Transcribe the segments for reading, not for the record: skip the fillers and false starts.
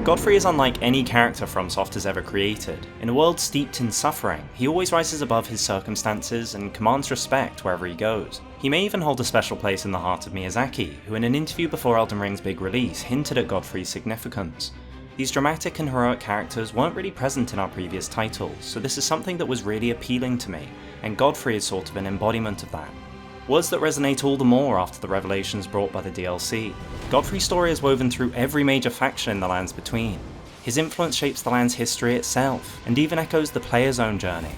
Godfrey is unlike any character FromSoft has ever created. In a world steeped in suffering, he always rises above his circumstances and commands respect wherever he goes. He may even hold a special place in the heart of Miyazaki, who in an interview before Elden Ring's big release hinted at Godfrey's significance. These dramatic and heroic characters weren't really present in our previous titles, so this is something that was really appealing to me, and Godfrey is sort of an embodiment of that. Words that resonate all the more after the revelations brought by the DLC. Godfrey's story is woven through every major faction in the Lands Between. His influence shapes the land's history itself, and even echoes the player's own journey.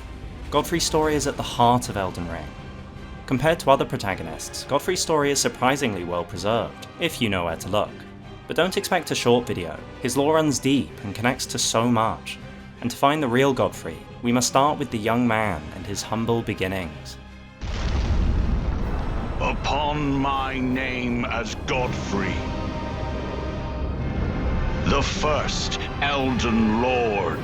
Godfrey's story is at the heart of Elden Ring. Compared to other protagonists, Godfrey's story is surprisingly well preserved, if you know where to look. But don't expect a short video, his lore runs deep and connects to so much. And to find the real Godfrey, we must start with the young man and his humble beginnings. Upon my name as Godfrey, the first Elden Lord.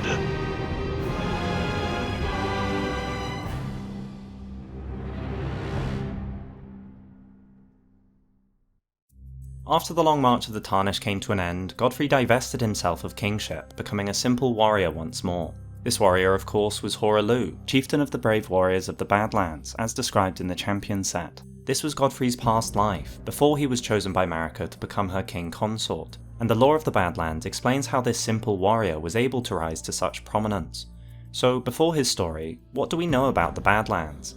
After the long march of the Tarnished came to an end, Godfrey divested himself of kingship, becoming a simple warrior once more. This warrior, of course, was Hoarah Loux, chieftain of the brave warriors of the Badlands, as described in the Champion set. This was Godfrey's past life, before he was chosen by Marika to become her king consort, and the lore of the Badlands explains how this simple warrior was able to rise to such prominence. So before his story, what do we know about the Badlands?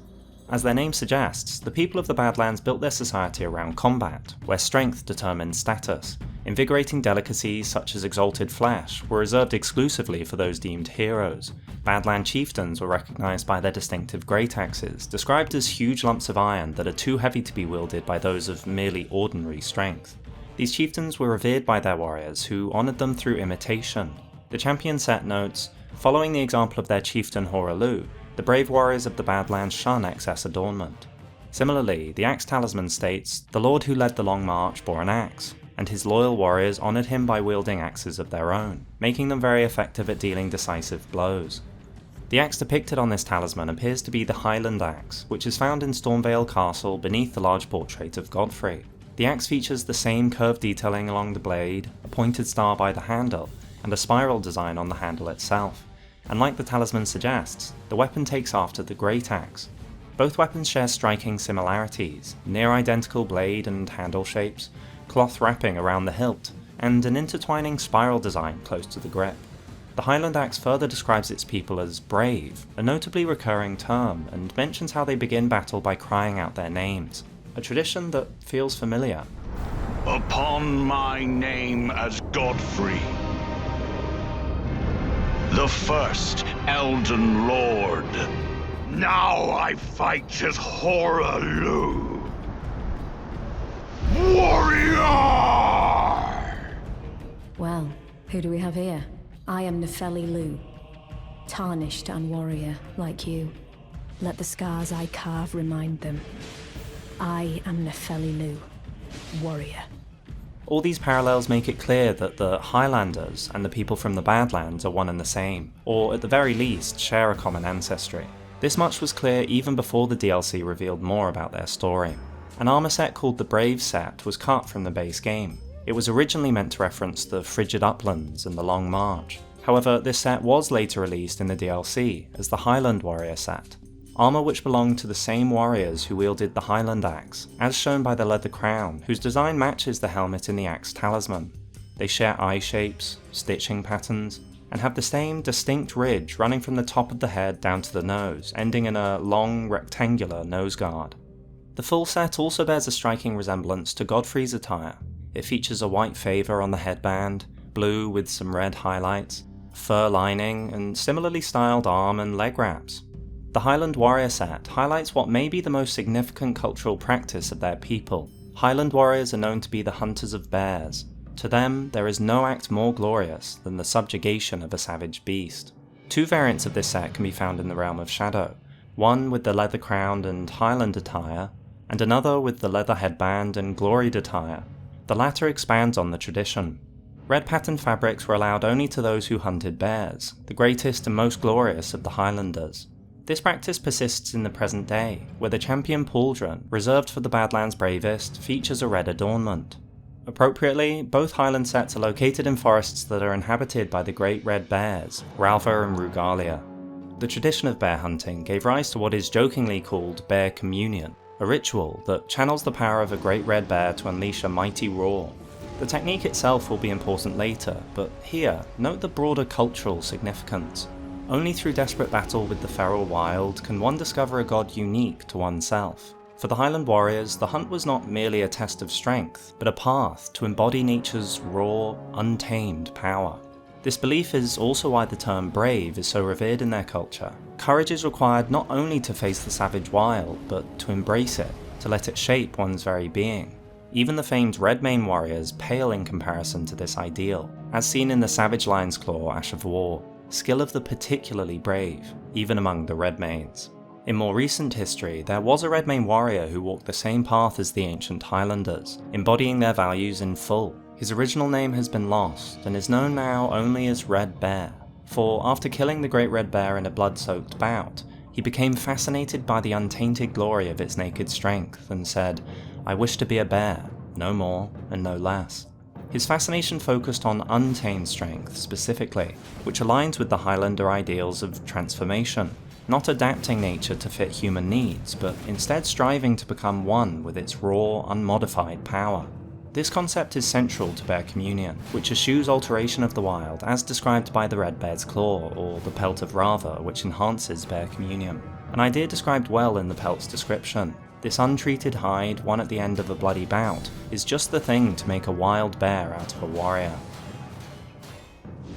As their name suggests, the people of the Badlands built their society around combat, where strength determined status. Invigorating delicacies such as exalted flesh were reserved exclusively for those deemed heroes. Badland chieftains were recognised by their distinctive great axes, described as huge lumps of iron that are too heavy to be wielded by those of merely ordinary strength. These chieftains were revered by their warriors, who honoured them through imitation. The Champion set notes, following the example of their chieftain Hoarah Loux, the brave warriors of the Badlands shun excess adornment. Similarly, the Axe Talisman states, the lord who led the long march bore an axe, and his loyal warriors honoured him by wielding axes of their own, making them very effective at dealing decisive blows. The axe depicted on this talisman appears to be the Highland axe, which is found in Stormvale Castle beneath the large portrait of Godfrey. The axe features the same curved detailing along the blade, a pointed star by the handle, and a spiral design on the handle itself. And like the talisman suggests, the weapon takes after the Great Axe. Both weapons share striking similarities, near identical blade and handle shapes, cloth wrapping around the hilt, and an intertwining spiral design close to the grip. The Highland Axe further describes its people as brave, a notably recurring term, and mentions how they begin battle by crying out their names, a tradition that feels familiar. Upon my name as Godfrey, the first Elden Lord. Now I fight as Hoarah Loux, warrior! Well, who do we have here? I am Nepheli Loux, tarnished and warrior like you. Let the scars I carve remind them. I am Nepheli Loux, warrior. All these parallels make it clear that the Highlanders and the people from the Badlands are one and the same, or at the very least share a common ancestry. This much was clear even before the DLC revealed more about their story. An armour set called the Brave set was cut from the base game. It was originally meant to reference the frigid uplands and the Long March. However, this set was later released in the DLC as the Highland Warrior set. Armour which belonged to the same warriors who wielded the Highland Axe, as shown by the leather crown, whose design matches the helmet in the Axe Talisman. They share eye shapes, stitching patterns, and have the same distinct ridge running from the top of the head down to the nose, ending in a long, rectangular nose guard. The full set also bears a striking resemblance to Godfrey's attire. It features a white favour on the headband, blue with some red highlights, fur lining, and similarly styled arm and leg wraps. The Highland Warrior set highlights what may be the most significant cultural practice of their people. Highland warriors are known to be the hunters of bears. To them, there is no act more glorious than the subjugation of a savage beast. Two variants of this set can be found in the Realm of Shadow, one with the leather crown and Highland attire, and another with the leather headband and gloried attire. The latter expands on the tradition. Red patterned fabrics were allowed only to those who hunted bears, the greatest and most glorious of the Highlanders. This practice persists in the present day, where the champion pauldron, reserved for the Badlands bravest, features a red adornment. Appropriately, both Highland sets are located in forests that are inhabited by the Great Red Bears, Ralva and Rugalia. The tradition of bear hunting gave rise to what is jokingly called Bear Communion, a ritual that channels the power of a great red bear to unleash a mighty roar. The technique itself will be important later, but here, note the broader cultural significance. Only through desperate battle with the feral wild can one discover a god unique to oneself. For the Highland warriors, the hunt was not merely a test of strength, but a path to embody nature's raw, untamed power. This belief is also why the term brave is so revered in their culture. Courage is required not only to face the savage wild, but to embrace it, to let it shape one's very being. Even the famed Redmane warriors pale in comparison to this ideal, as seen in the Savage Lion's Claw Ash of War, skill of the particularly brave, even among the Redmanes. In more recent history, there was a Redmane warrior who walked the same path as the ancient Highlanders, embodying their values in full. His original name has been lost, and is known now only as Red Bear, for after killing the Great Red Bear in a blood-soaked bout, he became fascinated by the untainted glory of its naked strength, and said, "I wish to be a bear, no more and no less." His fascination focused on untamed strength specifically, which aligns with the Highlander ideals of transformation, not adapting nature to fit human needs, but instead striving to become one with its raw, unmodified power. This concept is central to Bear Communion, which eschews alteration of the wild as described by the Red Bear's Claw, or the Pelt of Rava, which enhances Bear Communion. An idea described well in the pelt's description. This untreated hide, won at the end of a bloody bout, is just the thing to make a wild bear out of a warrior.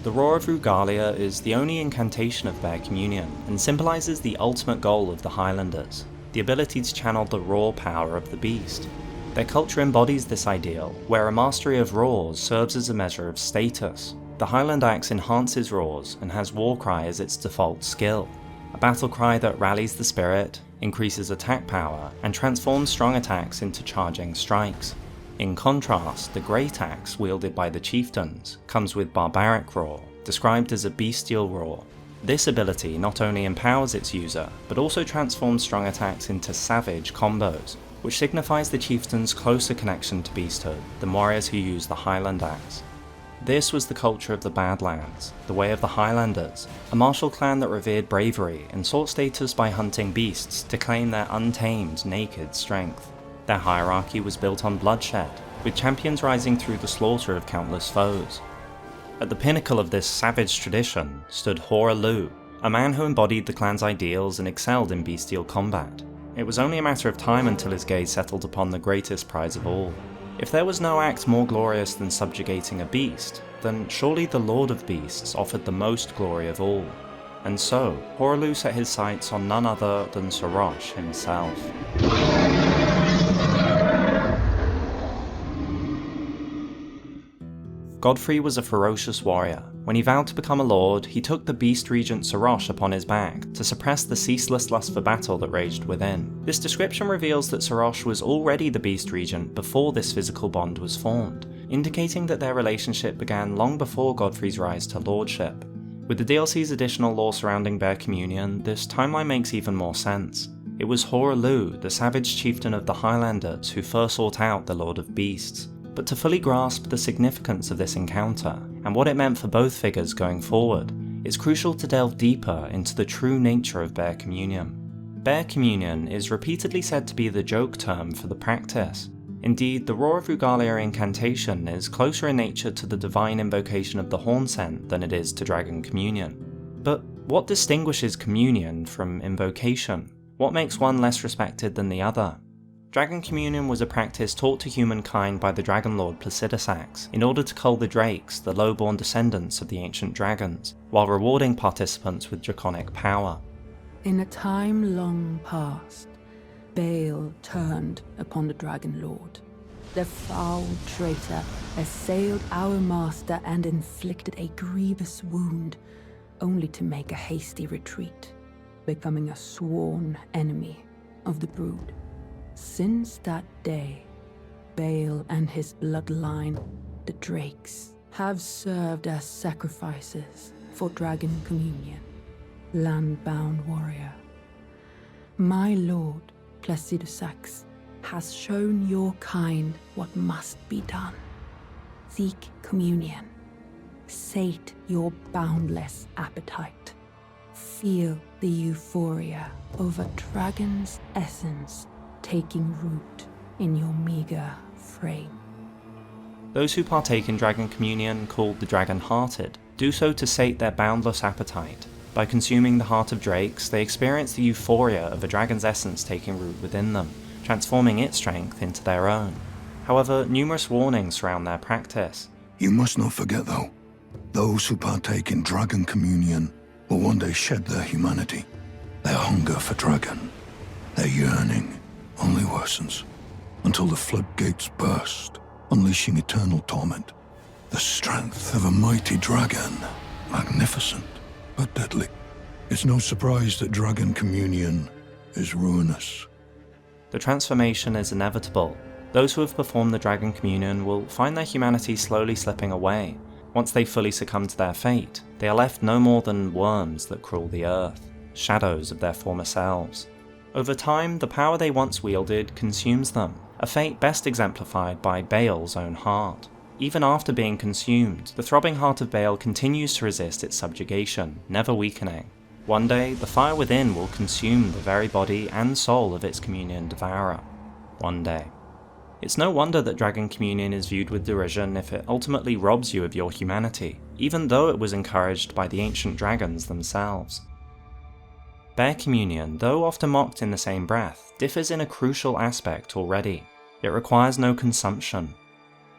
The Roar of Rugalia is the only incantation of Bear Communion, and symbolises the ultimate goal of the Highlanders, the ability to channel the raw power of the beast. Their culture embodies this ideal, where a mastery of roars serves as a measure of status. The Highland Axe enhances roars and has Warcry as its default skill, a battle cry that rallies the spirit, increases attack power, and transforms strong attacks into charging strikes. In contrast, the Great Axe, wielded by the chieftains, comes with Barbaric Roar, described as a bestial roar. This ability not only empowers its user, but also transforms strong attacks into savage combos, which signifies the chieftain's closer connection to beasthood than warriors who use the Highland Axe. This was the culture of the Badlands, the way of the Highlanders, a martial clan that revered bravery and sought status by hunting beasts to claim their untamed, naked strength. Their hierarchy was built on bloodshed, with champions rising through the slaughter of countless foes. At the pinnacle of this savage tradition stood Hoarah Loux, a man who embodied the clan's ideals and excelled in bestial combat. It was only a matter of time until his gaze settled upon the greatest prize of all. If there was no act more glorious than subjugating a beast, then surely the Lord of Beasts offered the most glory of all. And so, Hoarah Loux set his sights on none other than Serosh himself. Godfrey was a ferocious warrior. When he vowed to become a lord, he took the beast regent Serosh upon his back to suppress the ceaseless lust for battle that raged within. This description reveals that Serosh was already the beast regent before this physical bond was formed, indicating that their relationship began long before Godfrey's rise to lordship. With the DLC's additional lore surrounding Bear Communion, this timeline makes even more sense. It was Hoarah Loux, the savage chieftain of the Highlanders, who first sought out the Lord of Beasts. But to fully grasp the significance of this encounter, and what it meant for both figures going forward, it's crucial to delve deeper into the true nature of Bear Communion. Bear Communion is repeatedly said to be the joke term for the practice. Indeed, the Roar of Rugalia incantation is closer in nature to the divine invocation of the Hornsent than it is to Dragon Communion. But what distinguishes communion from invocation? What makes one less respected than the other? Dragon Communion was a practice taught to humankind by the Dragon Lord Placidusax in order to cull the drakes, the low-born descendants of the ancient dragons, while rewarding participants with draconic power. In a time long past, Baal turned upon the Dragon Lord. The foul traitor assailed our master and inflicted a grievous wound, only to make a hasty retreat, becoming a sworn enemy of the brood. Since that day, Baal and his bloodline, the Drakes, have served as sacrifices for Dragon Communion. Land-bound warrior, my lord, Placidusax, has shown your kind what must be done. Seek communion. Sate your boundless appetite. Feel the euphoria of a dragon's essence taking root in your meager frame. Those who partake in Dragon Communion, called the Dragon-Hearted, do so to sate their boundless appetite. By consuming the Heart of Drakes, they experience the euphoria of a dragon's essence taking root within them, transforming its strength into their own. However, numerous warnings surround their practice. You must not forget, though, those who partake in Dragon Communion will one day shed their humanity. Their hunger for dragon, their yearning, only worsens, until the floodgates burst, unleashing eternal torment. The strength of a mighty dragon, magnificent, but deadly. It's no surprise that Dragon Communion is ruinous. The transformation is inevitable. Those who have performed the Dragon Communion will find their humanity slowly slipping away. Once they fully succumb to their fate, they are left no more than worms that crawl the earth, shadows of their former selves. Over time, the power they once wielded consumes them, a fate best exemplified by Baal's own heart. Even after being consumed, the throbbing heart of Baal continues to resist its subjugation, never weakening. One day, the fire within will consume the very body and soul of its communion devourer. One day. It's no wonder that Dragon Communion is viewed with derision if it ultimately robs you of your humanity, even though it was encouraged by the ancient dragons themselves. Bear Communion, though often mocked in the same breath, differs in a crucial aspect already. It requires no consumption.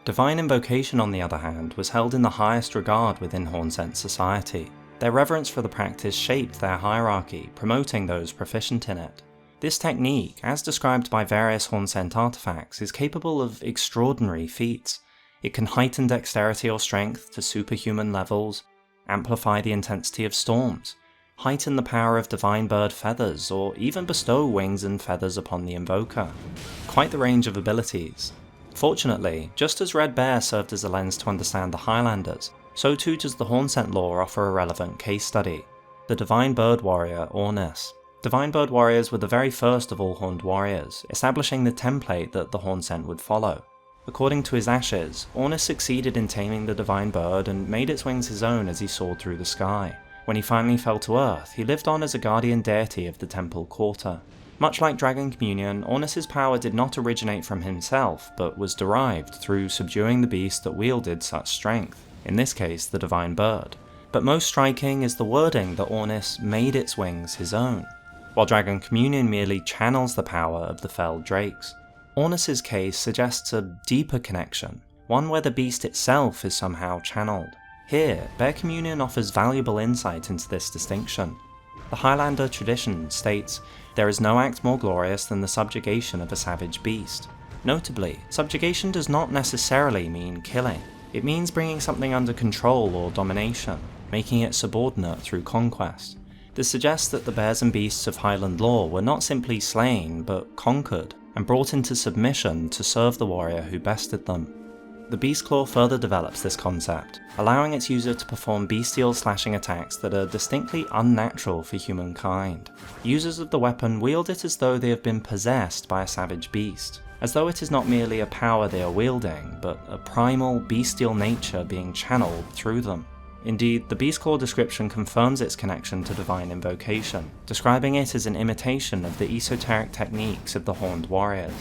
Divine Invocation, on the other hand, was held in the highest regard within Hornsent society. Their reverence for the practice shaped their hierarchy, promoting those proficient in it. This technique, as described by various Hornsent artifacts, is capable of extraordinary feats. It can heighten dexterity or strength to superhuman levels, amplify the intensity of storms, heighten the power of divine bird feathers, or even bestow wings and feathers upon the invoker. Quite the range of abilities. Fortunately, just as Red Bear served as a lens to understand the Highlanders, so too does the Hornsent lore offer a relevant case study. The Divine Bird Warrior, Ornis. Divine Bird Warriors were the very first of all horned warriors, establishing the template that the Hornsent would follow. According to his ashes, Ornis succeeded in taming the Divine Bird and made its wings his own as he soared through the sky. When he finally fell to earth, he lived on as a guardian deity of the temple quarter. Much like Dragon Communion, Ornis's power did not originate from himself, but was derived through subduing the beast that wielded such strength, in this case the Divine Bird. But most striking is the wording that Ornis made its wings his own, while Dragon Communion merely channels the power of the felled drakes. Ornis's case suggests a deeper connection, one where the beast itself is somehow channeled. Here, Bear Communion offers valuable insight into this distinction. The Highlander tradition states, "There is no act more glorious than the subjugation of a savage beast." Notably, subjugation does not necessarily mean killing. It means bringing something under control or domination, making it subordinate through conquest. This suggests that the bears and beasts of Highland lore were not simply slain, but conquered, and brought into submission to serve the warrior who bested them. The Beastclaw further develops this concept, allowing its user to perform bestial slashing attacks that are distinctly unnatural for humankind. Users of the weapon wield it as though they have been possessed by a savage beast, as though it is not merely a power they are wielding, but a primal, bestial nature being channeled through them. Indeed, the Beastclaw description confirms its connection to Divine Invocation, describing it as an imitation of the esoteric techniques of the Horned Warriors.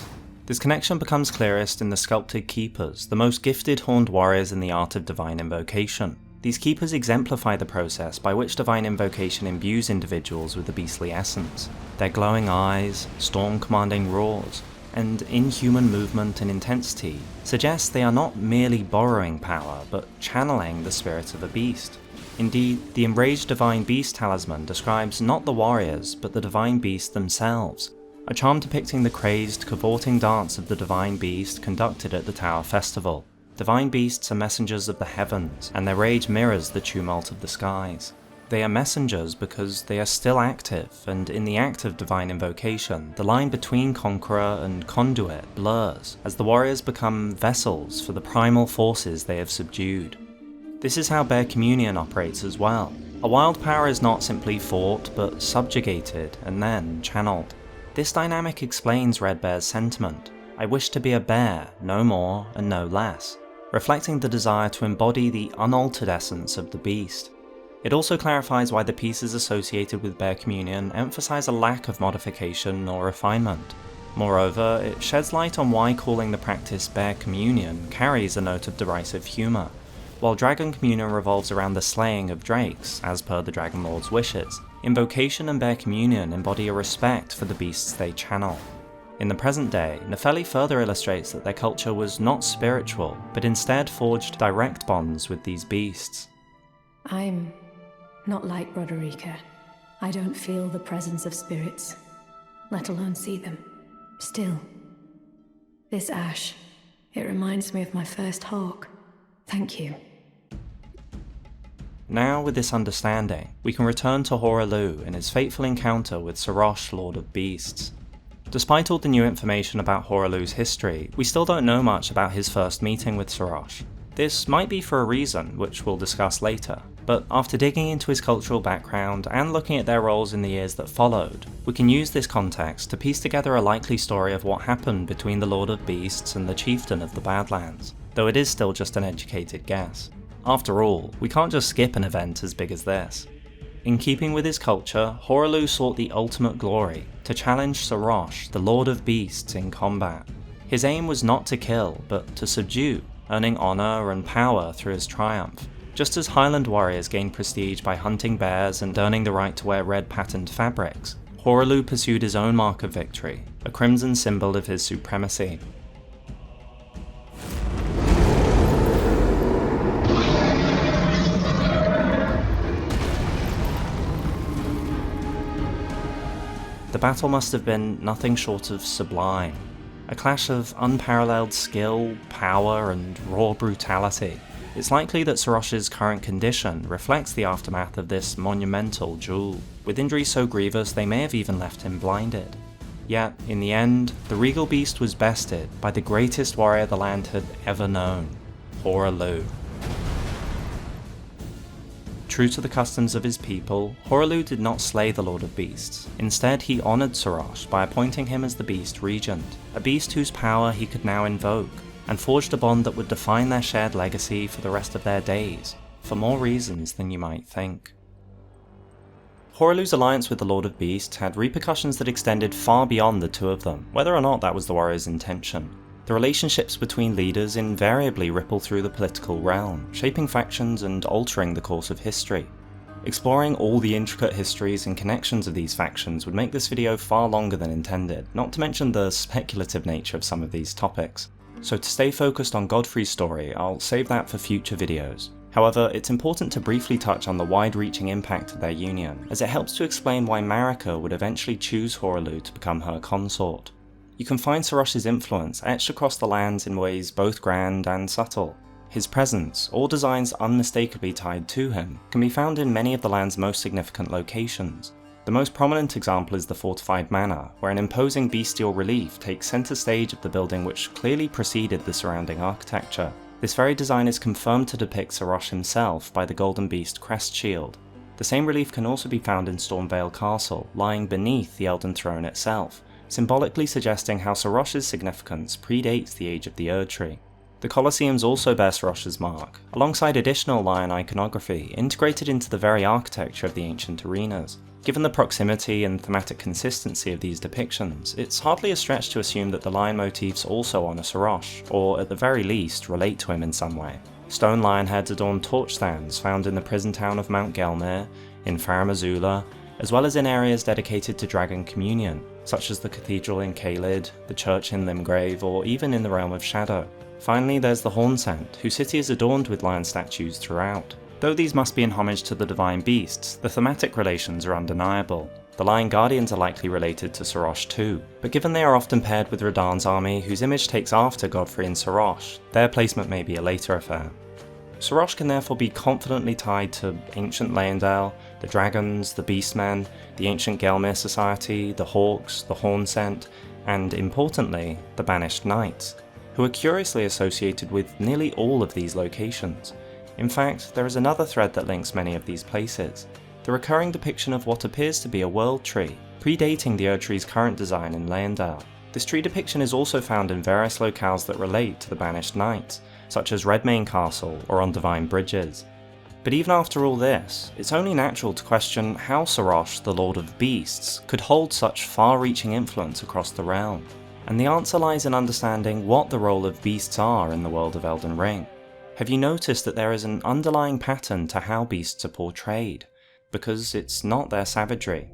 This connection becomes clearest in the Sculpted Keepers, the most gifted Horned Warriors in the art of Divine Invocation. These Keepers exemplify the process by which Divine Invocation imbues individuals with the beastly essence. Their glowing eyes, storm-commanding roars, and inhuman movement and intensity suggest they are not merely borrowing power, but channeling the spirit of a beast. Indeed, the Enraged Divine Beast talisman describes not the warriors, but the Divine Beast themselves, a charm depicting the crazed, cavorting dance of the Divine Beast conducted at the Tower Festival. Divine Beasts are messengers of the heavens, and their rage mirrors the tumult of the skies. They are messengers because they are still active, and in the act of Divine Invocation, the line between Conqueror and Conduit blurs, as the warriors become vessels for the primal forces they have subdued. This is how Bear Communion operates as well. A wild power is not simply fought, but subjugated and then channeled. This dynamic explains Red Bear's sentiment. "I wish to be a bear, no more and no less." reflecting the desire to embody the unaltered essence of the beast. It also clarifies why the pieces associated with Bear Communion emphasize a lack of modification or refinement. Moreover, it sheds light on why calling the practice Bear Communion carries a note of derisive humour. While Dragon Communion revolves around the slaying of drakes, as per the Dragon Lord's wishes, Invocation and Bear Communion embody a respect for the beasts they channel. In the present day, Nefeli further illustrates that their culture was not spiritual, but instead forged direct bonds with these beasts. I'm not like Roderica. I don't feel the presence of spirits, let alone see them. Still, this ash, it reminds me of my first hawk. Thank you. Now, with this understanding, we can return to Hoarah Loux and his fateful encounter with Serosh, Lord of Beasts. Despite all the new information about Hoarah Loux's history, we still don't know much about his first meeting with Serosh. This might be for a reason, which we'll discuss later, but after digging into his cultural background and looking at their roles in the years that followed, we can use this context to piece together a likely story of what happened between the Lord of Beasts and the Chieftain of the Badlands, though it is still just an educated guess. After all, we can't just skip an event as big as this. In keeping with his culture, Hoarah Loux sought the ultimate glory, to challenge Serosh, the Lord of Beasts, in combat. His aim was not to kill, but to subdue, earning honour and power through his triumph. Just as Highland warriors gained prestige by hunting bears and earning the right to wear red patterned fabrics, Hoarah Loux pursued his own mark of victory, a crimson symbol of his supremacy. The battle must have been nothing short of sublime. A clash of unparalleled skill, power, and raw brutality. It's likely that Serosh's current condition reflects the aftermath of this monumental duel, with injuries so grievous they may have even left him blinded. Yet, in the end, the regal beast was bested by the greatest warrior the land had ever known, Hoarah Loux. True to the customs of his people, Hoarah Loux did not slay the Lord of Beasts. Instead, he honoured Serosh by appointing him as the Beast Regent, a beast whose power he could now invoke, and forged a bond that would define their shared legacy for the rest of their days, for more reasons than you might think. Hoarah Loux's alliance with the Lord of Beasts had repercussions that extended far beyond the two of them, whether or not that was the warrior's intention. The relationships between leaders invariably ripple through the political realm, shaping factions and altering the course of history. Exploring all the intricate histories and connections of these factions would make this video far longer than intended, not to mention the speculative nature of some of these topics. So to stay focused on Godfrey's story, I'll save that for future videos. However, it's important to briefly touch on the wide-reaching impact of their union, as it helps to explain why Marika would eventually choose Hoarah Loux to become her consort. You can find Serosh's influence etched across the lands in ways both grand and subtle. His presence, or designs unmistakably tied to him, can be found in many of the land's most significant locations. The most prominent example is the fortified manor, where an imposing bestial relief takes centre stage of the building which clearly preceded the surrounding architecture. This very design is confirmed to depict Serosh himself by the Golden Beast crest shield. The same relief can also be found in Stormvale Castle, lying beneath the Elden Throne itself, symbolically suggesting how Serosh's significance predates the age of the Erdtree. The Colosseums also bear Serosh's mark, alongside additional lion iconography integrated into the very architecture of the ancient arenas. Given the proximity and thematic consistency of these depictions, it's hardly a stretch to assume that the lion motifs also honour Serosh, or at the very least relate to him in some way. Stone lion heads adorn torch stands found in the prison town of Mount Gelmir, in Farum Azula, as well as in areas dedicated to Dragon Communion, such as the cathedral in Caelid, the church in Limgrave, or even in the Realm of Shadow. Finally, there's the Hornsent, whose city is adorned with lion statues throughout. Though these must be in homage to the divine beasts, the thematic relations are undeniable. The Lion Guardians are likely related to Serosh too, but given they are often paired with Radahn's army, whose image takes after Godfrey and Serosh, their placement may be a later affair. Serosh can therefore be confidently tied to ancient Leyndell, the dragons, the beastmen, the ancient Gelmir society, the Hawks, the Hornsent, and importantly, the Banished Knights, who are curiously associated with nearly all of these locations. In fact, there is another thread that links many of these places, the recurring depiction of what appears to be a world tree, predating the Erdtree's current design in Leyndell. This tree depiction is also found in various locales that relate to the Banished Knights, such as Redmane Castle or on Divine Bridges. But even after all this, it's only natural to question how Serosh, the Lord of Beasts, could hold such far-reaching influence across the realm. And the answer lies in understanding what the role of beasts are in the world of Elden Ring. Have you noticed that there is an underlying pattern to how beasts are portrayed? Because it's not their savagery.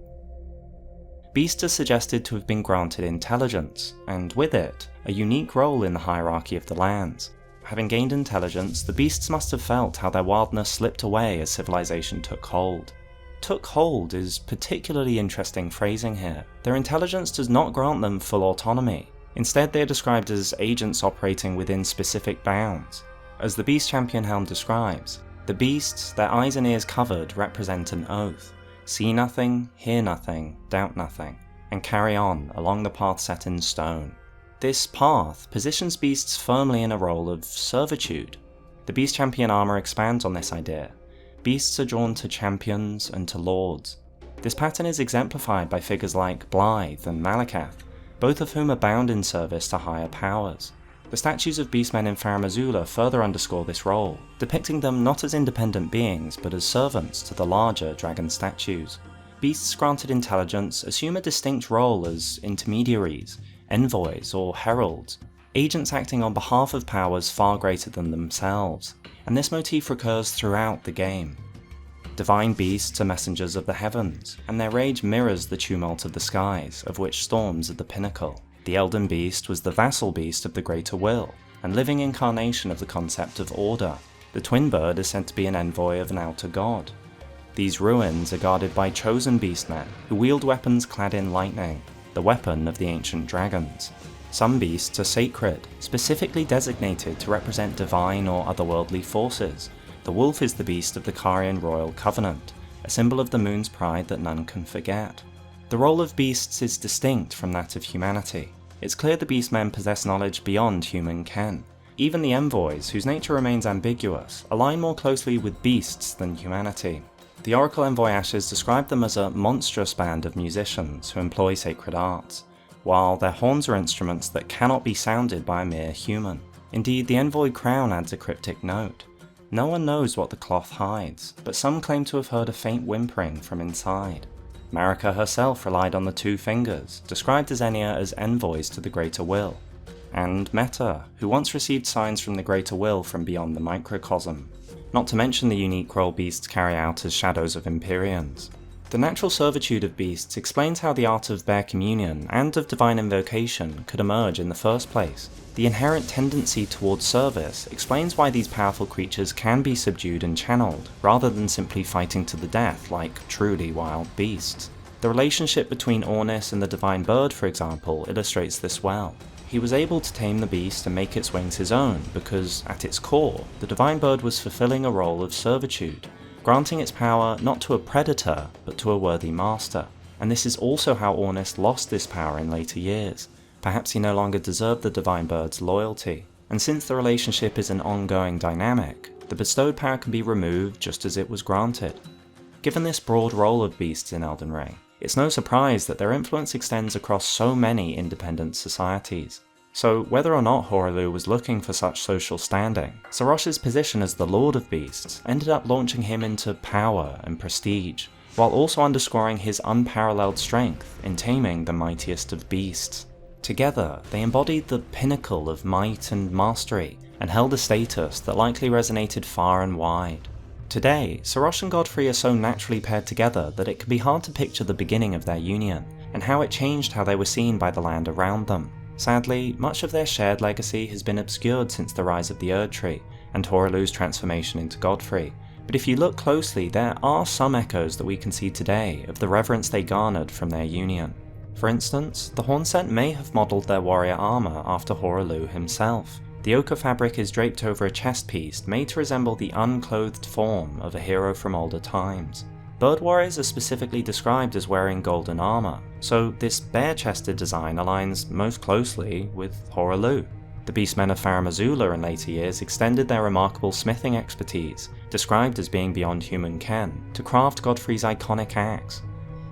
Beasts are suggested to have been granted intelligence, and with it, a unique role in the hierarchy of the lands. Having gained intelligence, the beasts must have felt how their wildness slipped away as civilization took hold. Took hold is particularly interesting phrasing here. Their intelligence does not grant them full autonomy. Instead, they are described as agents operating within specific bounds. As the Beast Champion Helm describes, the beasts, their eyes and ears covered, represent an oath. See nothing, hear nothing, doubt nothing, and carry on along the path set in stone. This path positions beasts firmly in a role of servitude. The Beast Champion armor expands on this idea. Beasts are drawn to champions and to lords. This pattern is exemplified by figures like Blythe and Malakath, both of whom are bound in service to higher powers. The statues of beastmen in Farum Azula further underscore this role, depicting them not as independent beings but as servants to the larger dragon statues. Beasts granted intelligence assume a distinct role as intermediaries, envoys or heralds, agents acting on behalf of powers far greater than themselves, and this motif recurs throughout the game. Divine beasts are messengers of the heavens, and their rage mirrors the tumult of the skies, of which storms are the pinnacle. The Elden Beast was the vassal beast of the Greater Will, and living incarnation of the concept of order. The Twin Bird is said to be an envoy of an outer god. These ruins are guarded by chosen beastmen, who wield weapons clad in lightning, the weapon of the ancient dragons. Some beasts are sacred, specifically designated to represent divine or otherworldly forces. The wolf is the beast of the Carian Royal Covenant, a symbol of the moon's pride that none can forget. The role of beasts is distinct from that of humanity. It's clear the beastmen possess knowledge beyond human ken. Even the envoys, whose nature remains ambiguous, align more closely with beasts than humanity. The Oracle Envoy Ashes describe them as a monstrous band of musicians who employ sacred arts, while their horns are instruments that cannot be sounded by a mere human. Indeed, the Envoy crown adds a cryptic note. No one knows what the cloth hides, but some claim to have heard a faint whimpering from inside. Marika herself relied on the two fingers, described as Enya as envoys to the Greater Will, and Meta, who once received signs from the Greater Will from beyond the microcosm, not to mention the unique role beasts carry out as shadows of Empyreans. The natural servitude of beasts explains how the art of bare communion and of divine invocation could emerge in the first place. The inherent tendency towards service explains why these powerful creatures can be subdued and channeled, rather than simply fighting to the death like truly wild beasts. The relationship between Ornis and the Divine Bird, for example, illustrates this well. He was able to tame the beast and make its wings his own because, at its core, the Divine Bird was fulfilling a role of servitude, granting its power not to a predator, but to a worthy master. And this is also how Ornis lost this power in later years. Perhaps he no longer deserved the Divine Bird's loyalty. And since the relationship is an ongoing dynamic, the bestowed power can be removed just as it was granted. Given this broad role of beasts in Elden Ring, it's no surprise that their influence extends across so many independent societies. So whether or not Hoarah Loux was looking for such social standing, Serosh's position as the Lord of Beasts ended up launching him into power and prestige, while also underscoring his unparalleled strength in taming the mightiest of beasts. Together, they embodied the pinnacle of might and mastery, and held a status that likely resonated far and wide. Today, Serosh and Godfrey are so naturally paired together that it can be hard to picture the beginning of their union, and how it changed how they were seen by the land around them. Sadly, much of their shared legacy has been obscured since the rise of the Erdtree, and Hoarah Loux's transformation into Godfrey, but if you look closely, there are some echoes that we can see today of the reverence they garnered from their union. For instance, the Hornsent may have modelled their warrior armour after Hoarah Loux himself. The ochre fabric is draped over a chest piece made to resemble the unclothed form of a hero from older times. Bird warriors are specifically described as wearing golden armour, so this bare-chested design aligns most closely with Hoarah Loux. The beastmen of Farum Azula in later years extended their remarkable smithing expertise, described as being beyond human ken, to craft Godfrey's iconic axe.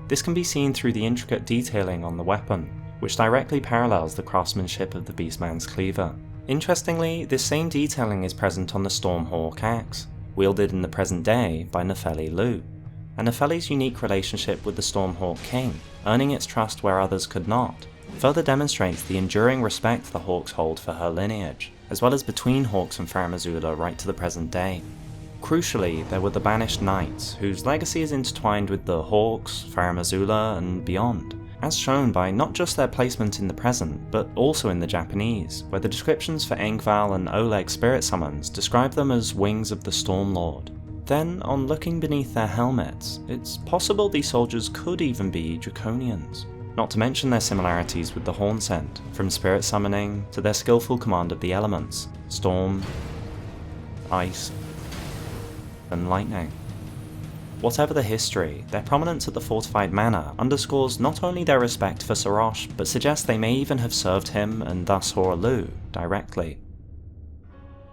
This can be seen through the intricate detailing on the weapon, which directly parallels the craftsmanship of the beastman's cleaver. Interestingly, this same detailing is present on the Stormhawk axe, wielded in the present day by Nepheli Loux, and Nepheli's unique relationship with the Stormhawk King, earning its trust where others could not, further demonstrates the enduring respect the Hawks hold for her lineage, as well as between Hawks and Farum Azula right to the present day. Crucially, there were the Banished Knights, whose legacy is intertwined with the Hawks, Farum Azula, and beyond, as shown by not just their placement in the present, but also in the Japanese, where the descriptions for Engval and Oleg spirit summons describe them as wings of the Storm Lord. Then, on looking beneath their helmets, it's possible these soldiers could even be Draconians. Not to mention their similarities with the Hornsent, from spirit summoning to their skillful command of the elements, storm, ice, and lightning. Whatever the history, their prominence at the fortified manor underscores not only their respect for Serosh, but suggests they may even have served him, and thus Hoarah Loux, directly.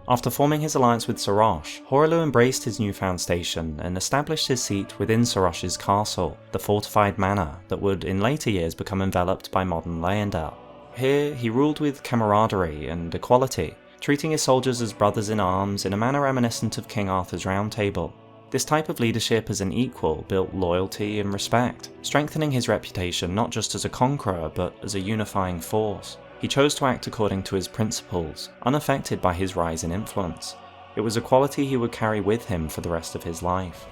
After forming his alliance with Serosh, Hoarah Loux embraced his newfound station and established his seat within Serosh's castle, the fortified manor that would in later years become enveloped by modern Leyendell. Here, he ruled with camaraderie and equality, treating his soldiers as brothers in arms in a manner reminiscent of King Arthur's Round Table. This type of leadership as an equal built loyalty and respect, strengthening his reputation not just as a conqueror but as a unifying force. He chose to act according to his principles, unaffected by his rise in influence. It was a quality he would carry with him for the rest of his life.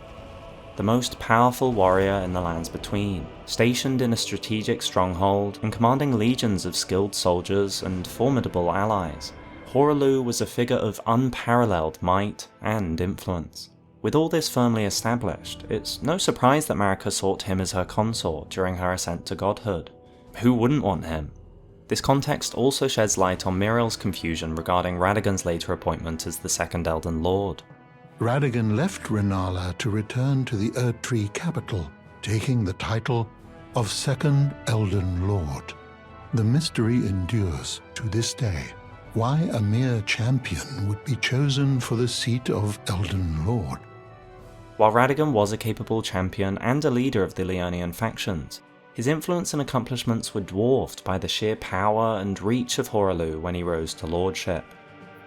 The most powerful warrior in the lands between, stationed in a strategic stronghold and commanding legions of skilled soldiers and formidable allies, Hoarah Loux was a figure of unparalleled might and influence. With all this firmly established, it's no surprise that Marika sought him as her consort during her ascent to godhood. Who wouldn't want him? This context also sheds light on Miriel's confusion regarding Radagon's later appointment as the second Elden Lord. Radagon left Rennala to return to the Erdtree capital, taking the title of second Elden Lord. The mystery endures to this day. Why a mere champion would be chosen for the seat of Elden Lord? While Radagon was a capable champion and a leader of the Leonian factions, his influence and accomplishments were dwarfed by the sheer power and reach of Hoarah Loux when he rose to lordship.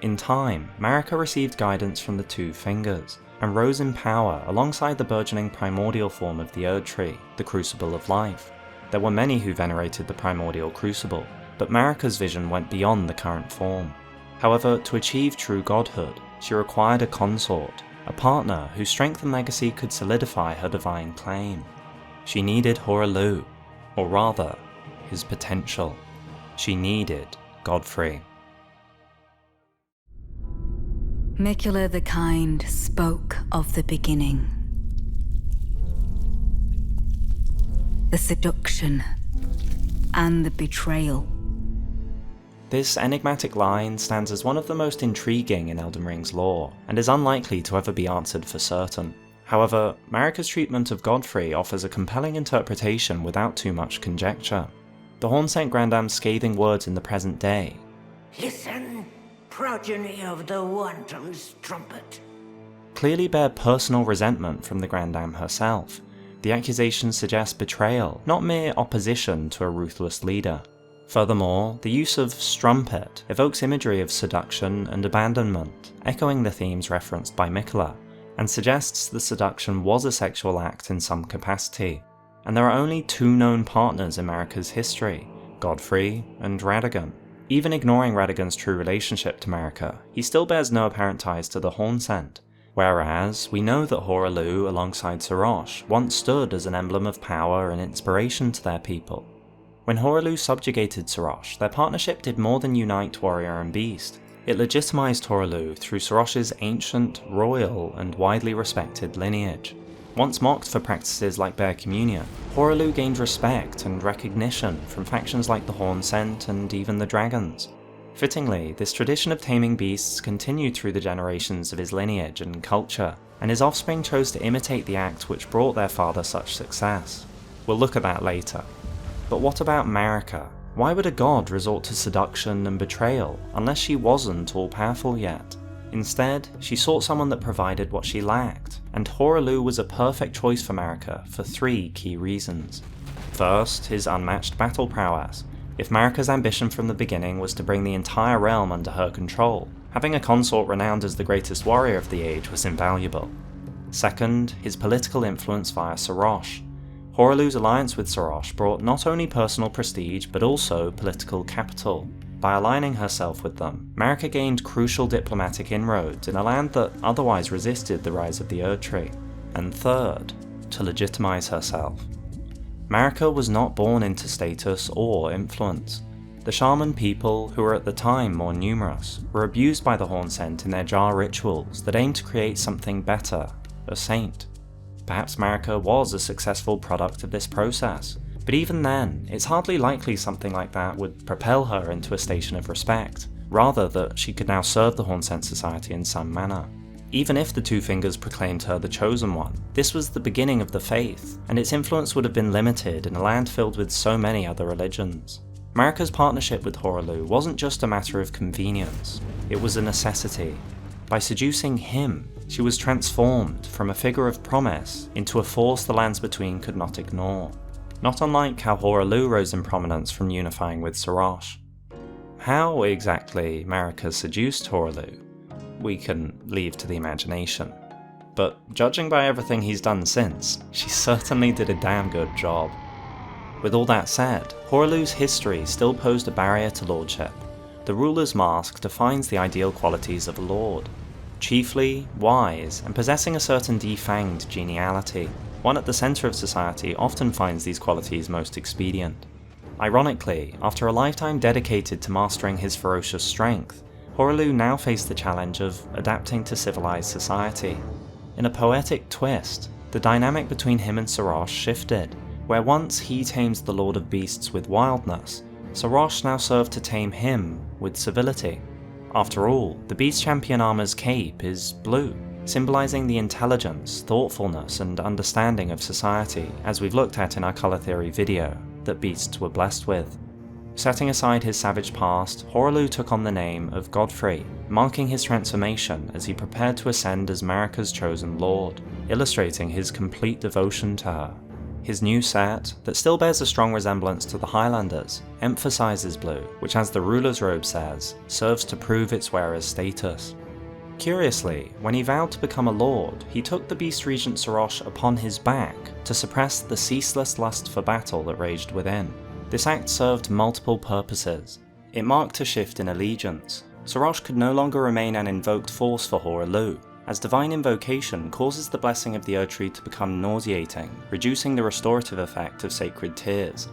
In time, Marika received guidance from the Two Fingers, and rose in power alongside the burgeoning primordial form of the Erdtree, the Crucible of Life. There were many who venerated the primordial Crucible, but Marika's vision went beyond the current form. However, to achieve true godhood, she required a consort, a partner whose strength and legacy could solidify her divine claim. She needed Hoarah Loux, or rather, his potential. She needed Godfrey. Miquella the Kind spoke of the beginning. The seduction and the betrayal. This enigmatic line stands as one of the most intriguing in Elden Ring's lore, and is unlikely to ever be answered for certain. However, Marika's treatment of Godfrey offers a compelling interpretation without too much conjecture. The Hornsent Grandam's scathing words in the present day, "Listen, progeny of the Wanton's trumpet," clearly bear personal resentment from the Grandam herself. The accusations suggest betrayal, not mere opposition to a ruthless leader. Furthermore, the use of strumpet evokes imagery of seduction and abandonment, echoing the themes referenced by Miquella, and suggests the seduction was a sexual act in some capacity. And there are only two known partners in Marika's history, Godfrey and Radagon. Even ignoring Radagon's true relationship to Marika, he still bears no apparent ties to the Hornsent, whereas we know that Hoarah Loux alongside Serosh once stood as an emblem of power and inspiration to their people. When Hoarah Loux subjugated Serosh, their partnership did more than unite warrior and beast. It legitimized Hoarah Loux through Serosh's ancient, royal, and widely respected lineage. Once mocked for practices like bare communion, Hoarah Loux gained respect and recognition from factions like the Hornsent and even the Dragons. Fittingly, this tradition of taming beasts continued through the generations of his lineage and culture, and his offspring chose to imitate the act which brought their father such success. We'll look at that later. But what about Marika? Why would a god resort to seduction and betrayal unless she wasn't all-powerful yet? Instead, she sought someone that provided what she lacked, and Hoarah Loux was a perfect choice for Marika for three key reasons. First, his unmatched battle prowess. If Marika's ambition from the beginning was to bring the entire realm under her control, having a consort renowned as the greatest warrior of the age was invaluable. Second, his political influence via Serosh. Hoarah Loux's alliance with Serosh brought not only personal prestige but also political capital. By aligning herself with them, Marika gained crucial diplomatic inroads in a land that otherwise resisted the rise of the Erdtree. And third, to legitimize herself. Marika was not born into status or influence. The shaman people, who were at the time more numerous, were abused by the Hornsent in their jar rituals that aimed to create something better, a saint. Perhaps Marika was a successful product of this process, but even then, it's hardly likely something like that would propel her into a station of respect, rather that she could now serve the Hornsent society in some manner. Even if the Two Fingers proclaimed her the Chosen One, this was the beginning of the faith, and its influence would have been limited in a land filled with so many other religions. Marika's partnership with Hoarah Loux wasn't just a matter of convenience, it was a necessity. By seducing him, she was transformed from a figure of promise into a force the Lands Between could not ignore. Not unlike how Hoarah Loux rose in prominence from unifying with Serosh. How exactly Marika seduced Hoarah Loux, we can leave to the imagination. But judging by everything he's done since, she certainly did a damn good job. With all that said, Hoarah Loux's history still posed a barrier to lordship. The ruler's mask defines the ideal qualities of a lord. Chiefly, wise, and possessing a certain defanged geniality. One at the centre of society often finds these qualities most expedient. Ironically, after a lifetime dedicated to mastering his ferocious strength, Hoarah Loux now faced the challenge of adapting to civilized society. In a poetic twist, the dynamic between him and Serosh shifted, where once he tames the Lord of Beasts with wildness, Serosh now served to tame him with civility. After all, the Beast Champion armor's cape is blue, symbolizing the intelligence, thoughtfulness, and understanding of society, as we've looked at in our colour theory video, that beasts were blessed with. Setting aside his savage past, Hoarah Loux took on the name of Godfrey, marking his transformation as he prepared to ascend as Marika's chosen lord, illustrating his complete devotion to her. His new set, that still bears a strong resemblance to the Highlanders, emphasizes blue, which, as the ruler's robe says, serves to prove its wearer's status. Curiously, when he vowed to become a lord, he took the Beast Regent Serosh upon his back to suppress the ceaseless lust for battle that raged within. This act served multiple purposes. It marked a shift in allegiance. Serosh could no longer remain an invoked force for Hoarah Loux, as divine invocation causes the blessing of the Erdtree to become nauseating, reducing the restorative effect of sacred tears.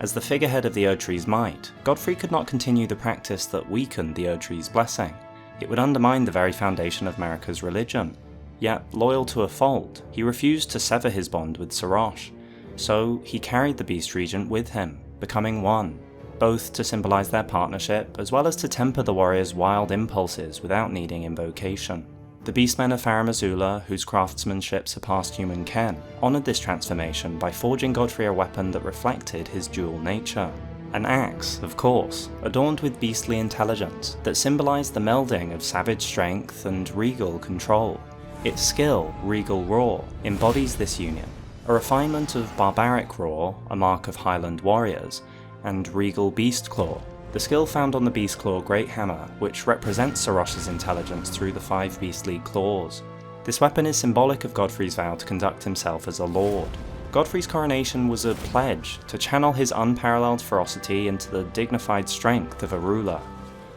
As the figurehead of the Erdtree's might, Godfrey could not continue the practice that weakened the Erdtree's blessing. It would undermine the very foundation of Marika's religion. Yet, loyal to a fault, he refused to sever his bond with Serosh. So he carried the Beast Regent with him, becoming one, both to symbolize their partnership as well as to temper the warrior's wild impulses without needing invocation. The Beastmen of Farum Azula, whose craftsmanship surpassed human ken, honoured this transformation by forging Godfrey a weapon that reflected his dual nature. An axe, of course, adorned with beastly intelligence that symbolised the melding of savage strength and regal control. Its skill, Regal Roar, embodies this union, a refinement of barbaric roar, a mark of Highland warriors, and regal beast claw, the skill found on the beast claw great hammer, which represents Serosh's intelligence through the 5 beastly claws. This weapon is symbolic of Godfrey's vow to conduct himself as a lord. Godfrey's coronation was a pledge to channel his unparalleled ferocity into the dignified strength of a ruler.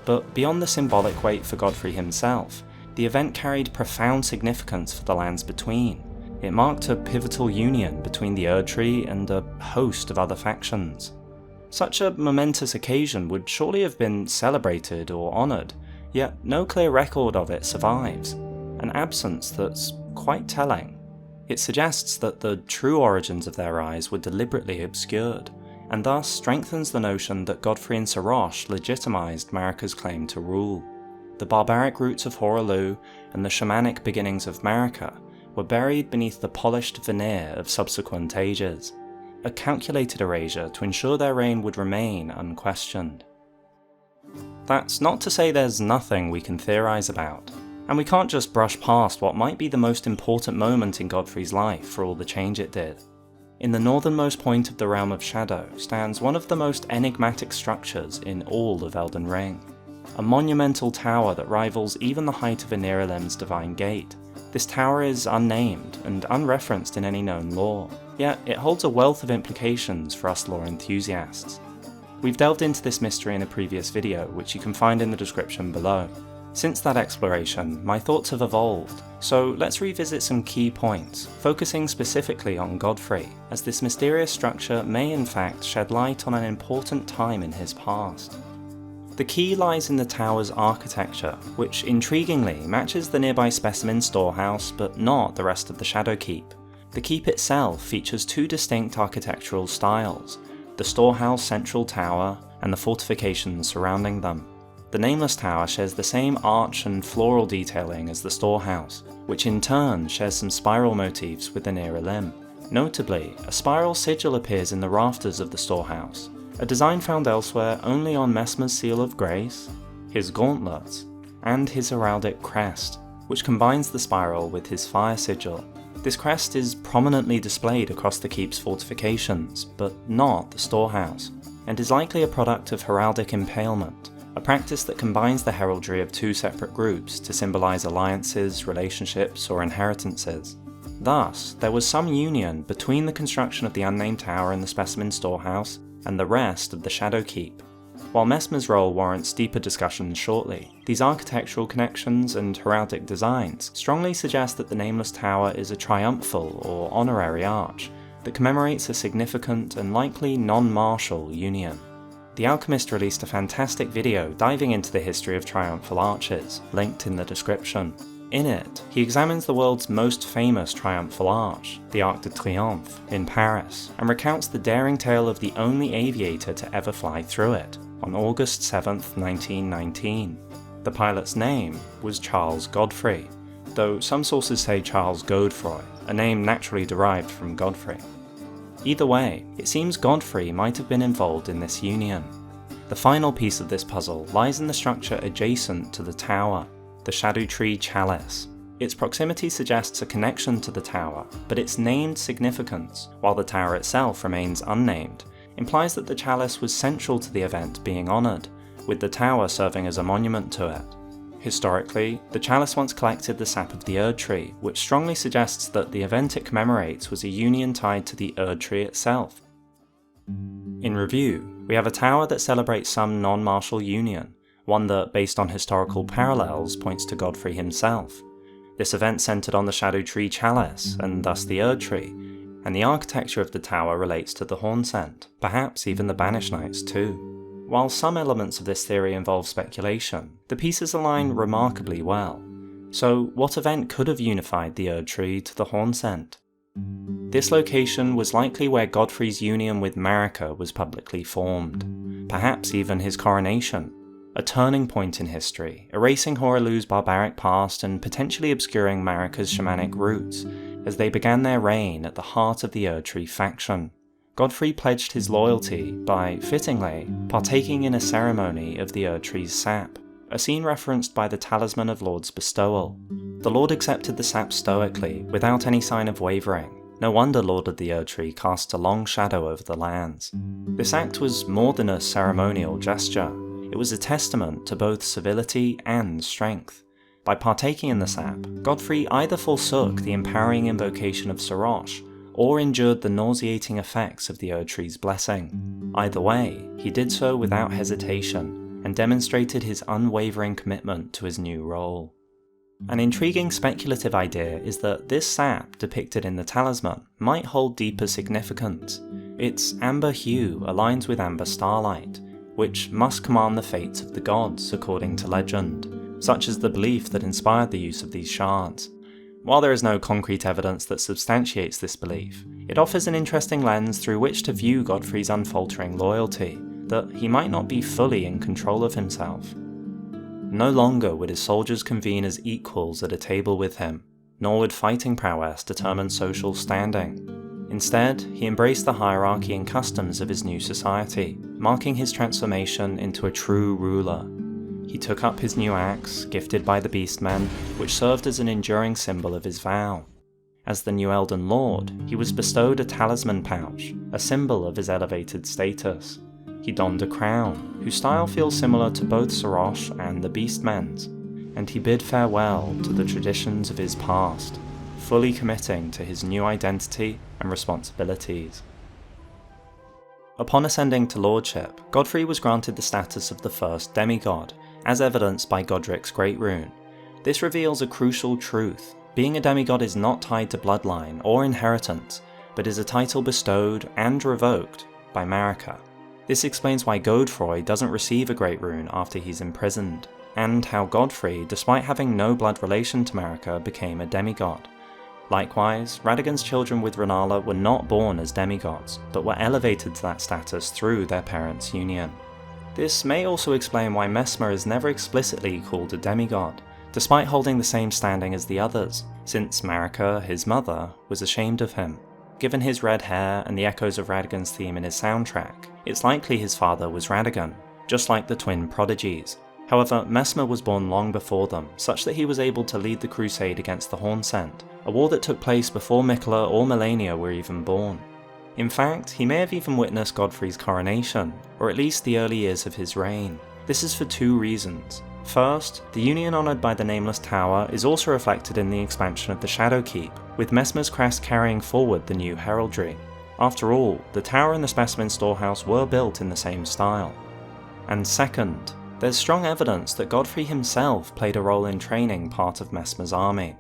But beyond the symbolic weight for Godfrey himself, the event carried profound significance for the Lands Between. It marked a pivotal union between the Erdtree and a host of other factions. Such a momentous occasion would surely have been celebrated or honoured, yet no clear record of it survives, an absence that's quite telling. It suggests that the true origins of their rise were deliberately obscured, and thus strengthens the notion that Godfrey and Serosh legitimised Marika's claim to rule. The barbaric roots of Hoarah Loux and the shamanic beginnings of Marika were buried beneath the polished veneer of subsequent ages, a calculated erasure to ensure their reign would remain unquestioned. That's not to say there's nothing we can theorise about, and we can't just brush past what might be the most important moment in Godfrey's life for all the change it did. In the northernmost point of the Realm of Shadow stands one of the most enigmatic structures in all of Elden Ring. A monumental tower that rivals even the height of Aniralim's Divine Gate. This tower is unnamed and unreferenced in any known lore, yet it holds a wealth of implications for us lore enthusiasts. We've delved into this mystery in a previous video, which you can find in the description below. Since that exploration, my thoughts have evolved, so let's revisit some key points, focusing specifically on Godfrey, as this mysterious structure may in fact shed light on an important time in his past. The key lies in the tower's architecture, which intriguingly matches the nearby specimen storehouse but not the rest of the Shadowkeep. The keep itself features two distinct architectural styles, the storehouse central tower and the fortifications surrounding them. The Nameless Tower shares the same arch and floral detailing as the storehouse, which in turn shares some spiral motifs with the Aniralim. Notably, a spiral sigil appears in the rafters of the storehouse, a design found elsewhere only on Messmer's Seal of Grace, his gauntlets, and his heraldic crest, which combines the spiral with his fire sigil. This crest is prominently displayed across the keep's fortifications, but not the storehouse, and is likely a product of heraldic impalement, a practice that combines the heraldry of two separate groups to symbolise alliances, relationships, or inheritances. Thus, there was some union between the construction of the unnamed tower in the specimen storehouse and the rest of the Shadowkeep. While Messmer's role warrants deeper discussion shortly, these architectural connections and heraldic designs strongly suggest that the Nameless Tower is a triumphal or honorary arch that commemorates a significant and likely non-martial union. The Alchemist released a fantastic video diving into the history of triumphal arches, linked in the description. In it, he examines the world's most famous triumphal arch, the Arc de Triomphe, in Paris, and recounts the daring tale of the only aviator to ever fly through it, on August 7th, 1919. The pilot's name was Charles Godfrey, though some sources say Charles Godefroy, a name naturally derived from Godfrey. Either way, it seems Godfrey might have been involved in this union. The final piece of this puzzle lies in the structure adjacent to the tower, the Erdtree Chalice. Its proximity suggests a connection to the tower, but its named significance, while the tower itself remains unnamed, implies that the chalice was central to the event being honoured, with the tower serving as a monument to it. Historically, the chalice once collected the sap of the Erdtree, which strongly suggests that the event it commemorates was a union tied to the Erdtree itself. In review, we have a tower that celebrates some non-martial union, one that, based on historical parallels, points to Godfrey himself. This event centred on the Erdtree Chalice, and thus the Erdtree, and the architecture of the tower relates to the Hornsent, perhaps even the Banished Knights too. While some elements of this theory involve speculation, the pieces align remarkably well. So what event could have unified the Erdtree to the Hornsent? This location was likely where Godfrey's union with Marika was publicly formed, perhaps even his coronation, a turning point in history, erasing Hoarah Loux's barbaric past and potentially obscuring Marika's shamanic roots, as they began their reign at the heart of the Erdtree faction. Godfrey pledged his loyalty by, fittingly, partaking in a ceremony of the Erdtree's sap, a scene referenced by the Talisman of Lord's bestowal. The Lord accepted the sap stoically, without any sign of wavering. No wonder Lord of the Erdtree cast a long shadow over the lands. This act was more than a ceremonial gesture. It was a testament to both civility and strength. By partaking in the sap, Godfrey either forsook the empowering invocation of Serosh, or endured the nauseating effects of the Erdtree's blessing. Either way, he did so without hesitation, and demonstrated his unwavering commitment to his new role. An intriguing speculative idea is that this sap depicted in the talisman might hold deeper significance. Its amber hue aligns with amber starlight, which must command the fates of the gods according to legend, such as the belief that inspired the use of these shards. While there is no concrete evidence that substantiates this belief, it offers an interesting lens through which to view Godfrey's unfaltering loyalty, that he might not be fully in control of himself. No longer would his soldiers convene as equals at a table with him, nor would fighting prowess determine social standing. Instead, he embraced the hierarchy and customs of his new society, marking his transformation into a true ruler. He took up his new axe, gifted by the Beastmen, which served as an enduring symbol of his vow. As the new Elden Lord, he was bestowed a talisman pouch, a symbol of his elevated status. He donned a crown, whose style feels similar to both Serosh and the Beastmen's, and he bid farewell to the traditions of his past, fully committing to his new identity and responsibilities. Upon ascending to lordship, Godfrey was granted the status of the first demigod, as evidenced by Godrick's Great Rune. This reveals a crucial truth. Being a demigod is not tied to bloodline or inheritance, but is a title bestowed and revoked by Marika. This explains why Godfrey doesn't receive a Great Rune after he's imprisoned, and how Godfrey, despite having no blood relation to Marika, became a demigod. Likewise, Radagon's children with Rennala were not born as demigods, but were elevated to that status through their parents' union. This may also explain why Messmer is never explicitly called a demigod, despite holding the same standing as the others, since Marika, his mother, was ashamed of him. Given his red hair and the echoes of Radagon's theme in his soundtrack, it's likely his father was Radagon, just like the twin prodigies. However, Messmer was born long before them, such that he was able to lead the crusade against the Hornsent, a war that took place before Miquella or Melania were even born. In fact, he may have even witnessed Godfrey's coronation, or at least the early years of his reign. This is for two reasons. First, the union honoured by the Nameless Tower is also reflected in the expansion of the Shadowkeep, with Messmer's crest carrying forward the new heraldry. After all, the tower and the specimen storehouse were built in the same style. And second, there's strong evidence that Godfrey himself played a role in training part of Messmer's army.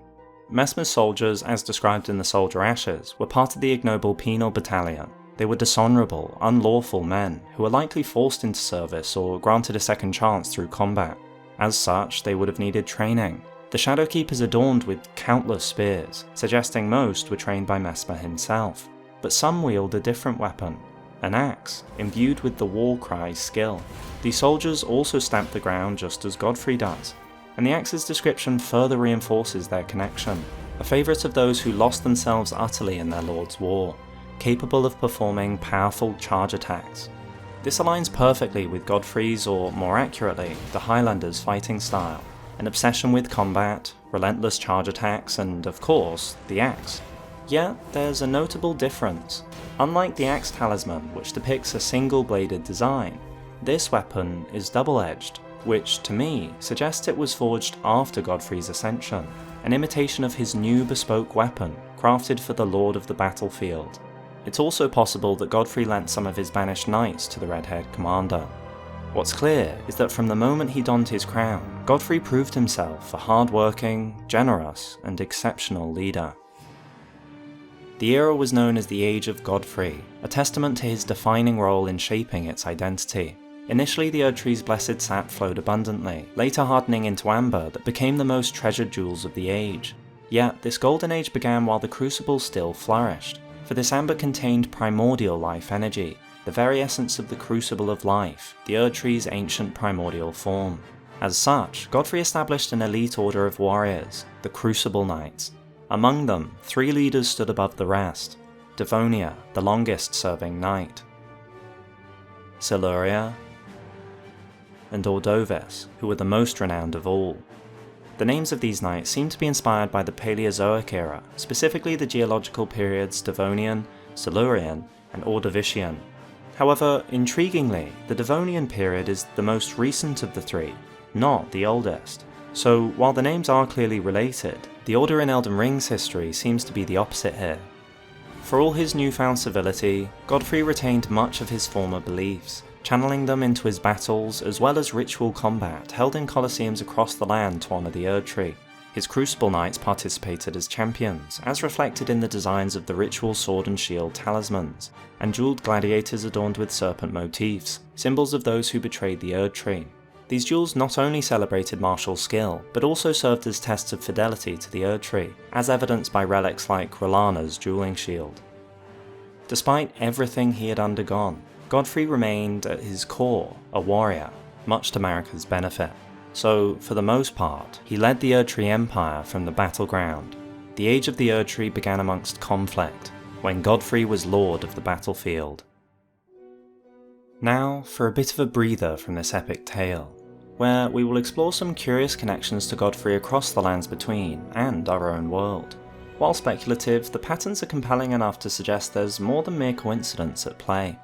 Messmer's soldiers, as described in the Soldier Ashes, were part of the ignoble penal battalion. They were dishonourable, unlawful men who were likely forced into service or granted a second chance through combat. As such, they would have needed training. The Shadowkeep is adorned with countless spears, suggesting most were trained by Messmer himself. But some wield a different weapon, an axe, imbued with the war cry skill. These soldiers also stamp the ground just as Godfrey does, and the axe's description further reinforces their connection. A favourite of those who lost themselves utterly in their lord's war, capable of performing powerful charge attacks. This aligns perfectly with Godfrey's, or more accurately, the Highlanders' fighting style, an obsession with combat, relentless charge attacks, and of course, the axe. Yet, there's a notable difference. Unlike the axe talisman, which depicts a single-bladed design, this weapon is double-edged, which, to me, suggests it was forged after Godfrey's ascension, an imitation of his new bespoke weapon, crafted for the Lord of the Battlefield. It's also possible that Godfrey lent some of his banished knights to the red-haired commander. What's clear is that from the moment he donned his crown, Godfrey proved himself a hard-working, generous, and exceptional leader. The era was known as the Age of Godfrey, a testament to his defining role in shaping its identity. Initially, the Erdtree's blessed sap flowed abundantly, later hardening into amber that became the most treasured jewels of the age. Yet, this golden age began while the Crucible still flourished, for this amber contained primordial life energy, the very essence of the Crucible of life, the Erdtree's ancient primordial form. As such, Godfrey established an elite order of warriors, the Crucible Knights. Among them, 3 leaders stood above the rest: Devonia, the longest-serving knight, Siluria, and Ordovis, who were the most renowned of all. The names of these knights seem to be inspired by the Paleozoic era, specifically the geological periods Devonian, Silurian, and Ordovician. However, intriguingly, the Devonian period is the most recent of the 3, not the oldest. So, while the names are clearly related, the order in Elden Ring's history seems to be the opposite here. For all his newfound civility, Godfrey retained much of his former beliefs, channeling them into his battles as well as ritual combat held in colosseums across the land to honour the Erdtree. His Crucible Knights participated as champions, as reflected in the designs of the ritual sword and shield talismans, and jewelled gladiators adorned with serpent motifs, symbols of those who betrayed the Erdtree. These jewels not only celebrated martial skill, but also served as tests of fidelity to the Erdtree, as evidenced by relics like Rellana's dueling shield. Despite everything he had undergone, Godfrey remained at his core a warrior, much to Marika's benefit. So, for the most part, he led the Erdtree Empire from the battleground. The Age of the Erdtree began amongst conflict, when Godfrey was lord of the battlefield. Now, for a bit of a breather from this epic tale, where we will explore some curious connections to Godfrey across the Lands Between and our own world. While speculative, the patterns are compelling enough to suggest there's more than mere coincidence at play.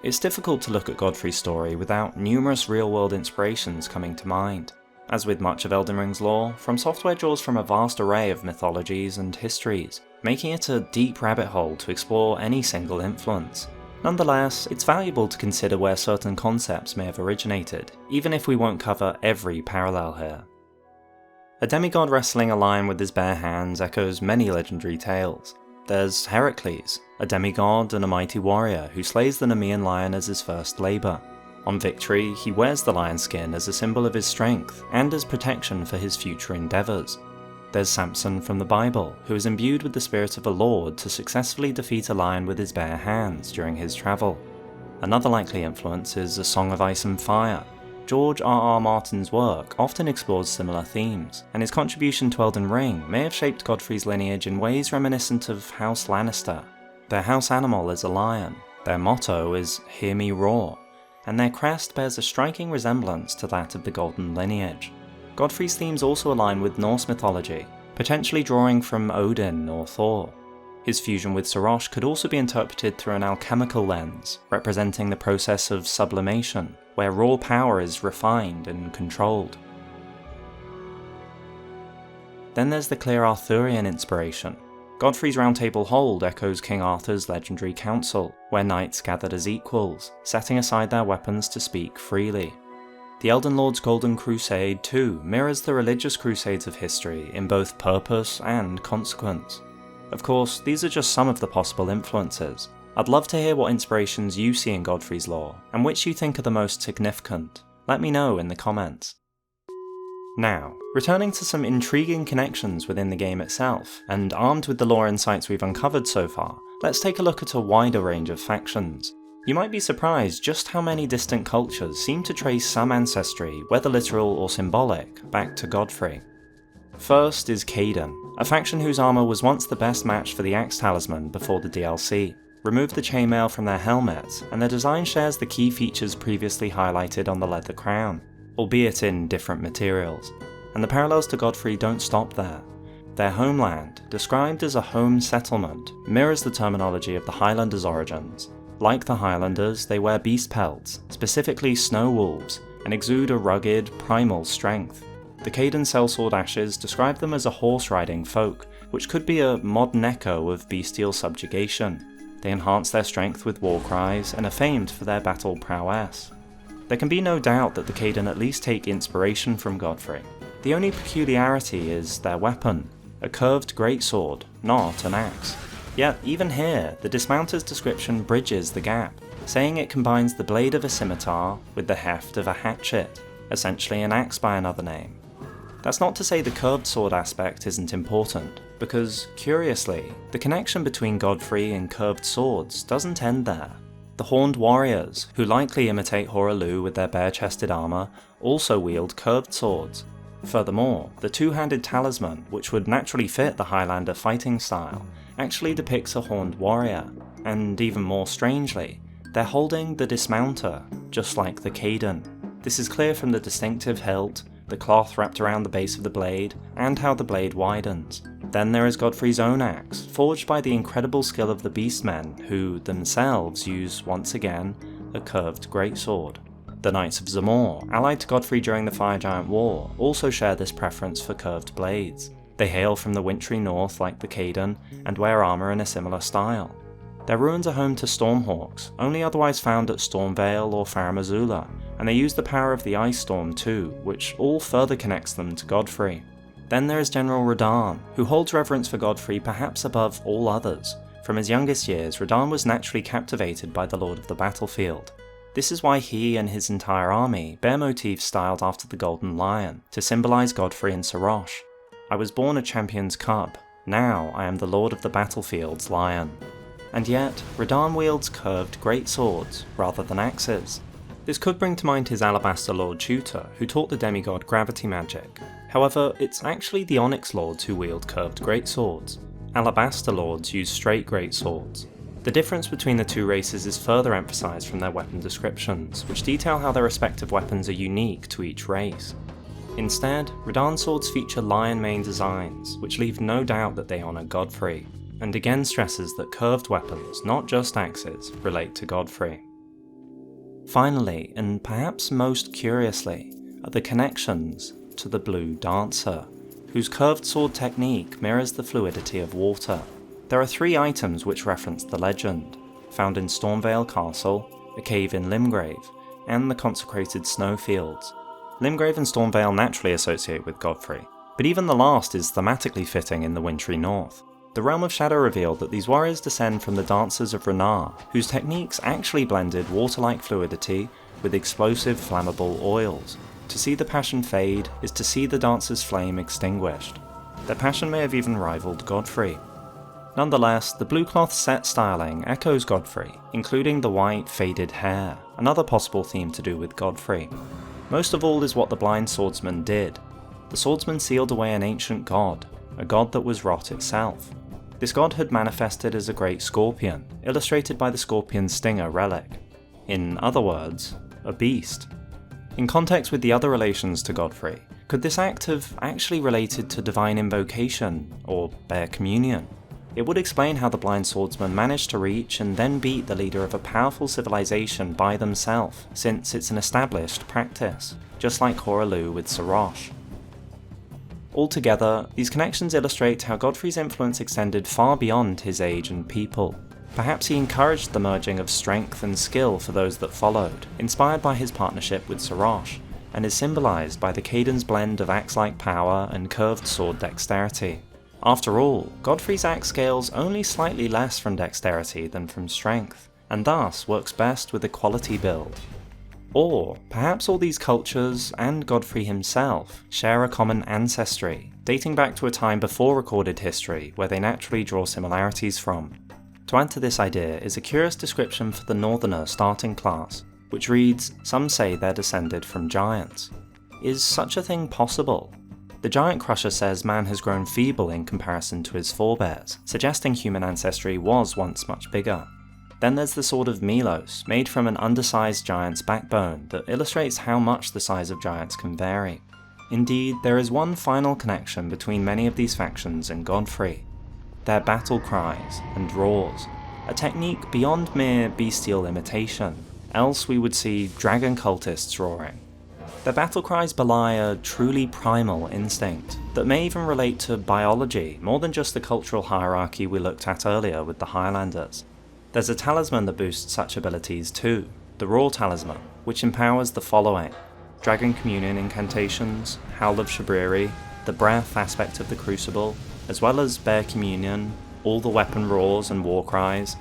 It's difficult to look at Godfrey's story without numerous real-world inspirations coming to mind. As with much of Elden Ring's lore, From Software draws from a vast array of mythologies and histories, making it a deep rabbit hole to explore any single influence. Nonetheless, it's valuable to consider where certain concepts may have originated, even if we won't cover every parallel here. A demigod wrestling a lion with his bare hands echoes many legendary tales. There's Heracles, a demigod and a mighty warrior who slays the Nemean lion as his first labour. On victory, he wears the lion skin as a symbol of his strength and as protection for his future endeavours. There's Samson from the Bible, who is imbued with the spirit of a lord to successfully defeat a lion with his bare hands during his travel. Another likely influence is A Song of Ice and Fire. George R.R. Martin's work often explores similar themes, and his contribution to Elden Ring may have shaped Godfrey's lineage in ways reminiscent of House Lannister. Their house animal is a lion, their motto is "Hear me roar," and their crest bears a striking resemblance to that of the Golden Lineage. Godfrey's themes also align with Norse mythology, potentially drawing from Odin or Thor. His fusion with Serosh could also be interpreted through an alchemical lens, representing the process of sublimation, where raw power is refined and controlled. Then there's the clear Arthurian inspiration. Godfrey's Round Table Hold echoes King Arthur's legendary council, where knights gathered as equals, setting aside their weapons to speak freely. The Elden Lord's Golden Crusade too mirrors the religious crusades of history in both purpose and consequence. Of course, these are just some of the possible influences. I'd love to hear what inspirations you see in Godfrey's lore, and which you think are the most significant. Let me know in the comments. Now, returning to some intriguing connections within the game itself, and armed with the lore insights we've uncovered so far, let's take a look at a wider range of factions. You might be surprised just how many distant cultures seem to trace some ancestry, whether literal or symbolic, back to Godfrey. First is Cayden, a faction whose armour was once the best match for the Axe Talisman before the DLC. Remove the chainmail from their helmet, and their design shares the key features previously highlighted on the leather crown, albeit in different materials. And the parallels to Godfrey don't stop there. Their homeland, described as a home settlement, mirrors the terminology of the Highlanders' origins. Like the Highlanders, they wear beast pelts, specifically snow wolves, and exude a rugged, primal strength. The Cayden Sellsword Ashes describe them as a horse-riding folk, which could be a modern echo of bestial subjugation. They enhance their strength with war cries, and are famed for their battle prowess. There can be no doubt that the Cayden at least take inspiration from Godfrey. The only peculiarity is their weapon, a curved greatsword, not an axe. Yet, even here, the dismounter's description bridges the gap, saying it combines the blade of a scimitar with the heft of a hatchet, essentially an axe by another name. That's not to say the curved sword aspect isn't important, because, curiously, the connection between Godfrey and curved swords doesn't end there. The Horned Warriors, who likely imitate Hoarah Loux with their bare-chested armour, also wield curved swords. Furthermore, the two-handed talisman, which would naturally fit the Highlander fighting style, actually depicts a Horned Warrior, and even more strangely, they're holding the dismounter, just like the Cayden. This is clear from the distinctive hilt, the cloth wrapped around the base of the blade, and how the blade widens. Then there is Godfrey's own axe, forged by the incredible skill of the Beastmen, who themselves use, once again, a curved greatsword. The Knights of Zamor, allied to Godfrey during the Fire Giant War, also share this preference for curved blades. They hail from the wintry north like the Cayden, and wear armour in a similar style. Their ruins are home to Stormhawks, only otherwise found at Stormvale or Farum Azula, and they use the power of the Ice Storm too, which all further connects them to Godfrey. Then there is General Radahn, who holds reverence for Godfrey perhaps above all others. From his youngest years, Radahn was naturally captivated by the Lord of the Battlefield. This is why he and his entire army bear motifs styled after the Golden Lion, to symbolise Godfrey and Serosh. I was born a champion's cub, now I am the Lord of the Battlefield's lion. And yet, Radahn wields curved greatswords, rather than axes. This could bring to mind his Alabaster Lord tutor, who taught the demigod gravity magic. However, it's actually the Onyx Lords who wield curved greatswords. Alabaster Lords use straight greatswords. The difference between the two races is further emphasised from their weapon descriptions, which detail how their respective weapons are unique to each race. Instead, Radahn swords feature lion mane designs, which leave no doubt that they honour Godfrey, and again stresses that curved weapons, not just axes, relate to Godfrey. Finally, and perhaps most curiously, are the connections to the Blue Dancer, whose curved sword technique mirrors the fluidity of water. There are 3 items which reference the legend, found in Stormvale Castle, a cave in Limgrave, and the consecrated snowfields. Limgrave and Stormvale naturally associate with Godfrey, but even the last is thematically fitting in the wintry north. The Realm of Shadow revealed that these warriors descend from the Dancers of Renar, whose techniques actually blended water-like fluidity with explosive flammable oils. To see the passion fade is to see the dancer's flame extinguished. Their passion may have even rivaled Godfrey. Nonetheless, the blue cloth set styling echoes Godfrey, including the white, faded hair, another possible theme to do with Godfrey. Most of all is what the blind swordsman did. The swordsman sealed away an ancient god, a god that was rot itself. This god had manifested as a great scorpion, illustrated by the scorpion stinger relic. In other words, a beast. In context with the other relations to Godfrey, could this act have actually related to divine invocation, or bare communion? It would explain how the blind swordsman managed to reach and then beat the leader of a powerful civilization by themselves, since it's an established practice, just like Hoarah Loux with Serosh. Altogether, these connections illustrate how Godfrey's influence extended far beyond his age and people. Perhaps he encouraged the merging of strength and skill for those that followed, inspired by his partnership with Serosh, and is symbolised by the Caiden's blend of axe-like power and curved sword dexterity. After all, Godfrey's axe scales only slightly less from dexterity than from strength, and thus works best with a quality build. Or perhaps all these cultures, and Godfrey himself, share a common ancestry, dating back to a time before recorded history where they naturally draw similarities from. To add to this idea is a curious description for the Northerner starting class, which reads, "Some say they're descended from giants." Is such a thing possible? The Giant Crusher says man has grown feeble in comparison to his forebears, suggesting human ancestry was once much bigger. Then there's the Sword of Milos, made from an undersized giant's backbone that illustrates how much the size of giants can vary. Indeed, there is one final connection between many of these factions and Godfrey. Their battle cries and roars, a technique beyond mere bestial imitation, else we would see dragon cultists roaring. Their battle cries belie a truly primal instinct that may even relate to biology more than just the cultural hierarchy we looked at earlier with the Highlanders. There's a talisman that boosts such abilities too, the Roar Talisman, which empowers the following: Dragon Communion incantations, Howl of Shabriri, the breath aspect of the Crucible, as well as Bare Communion, all the weapon roars and war cries,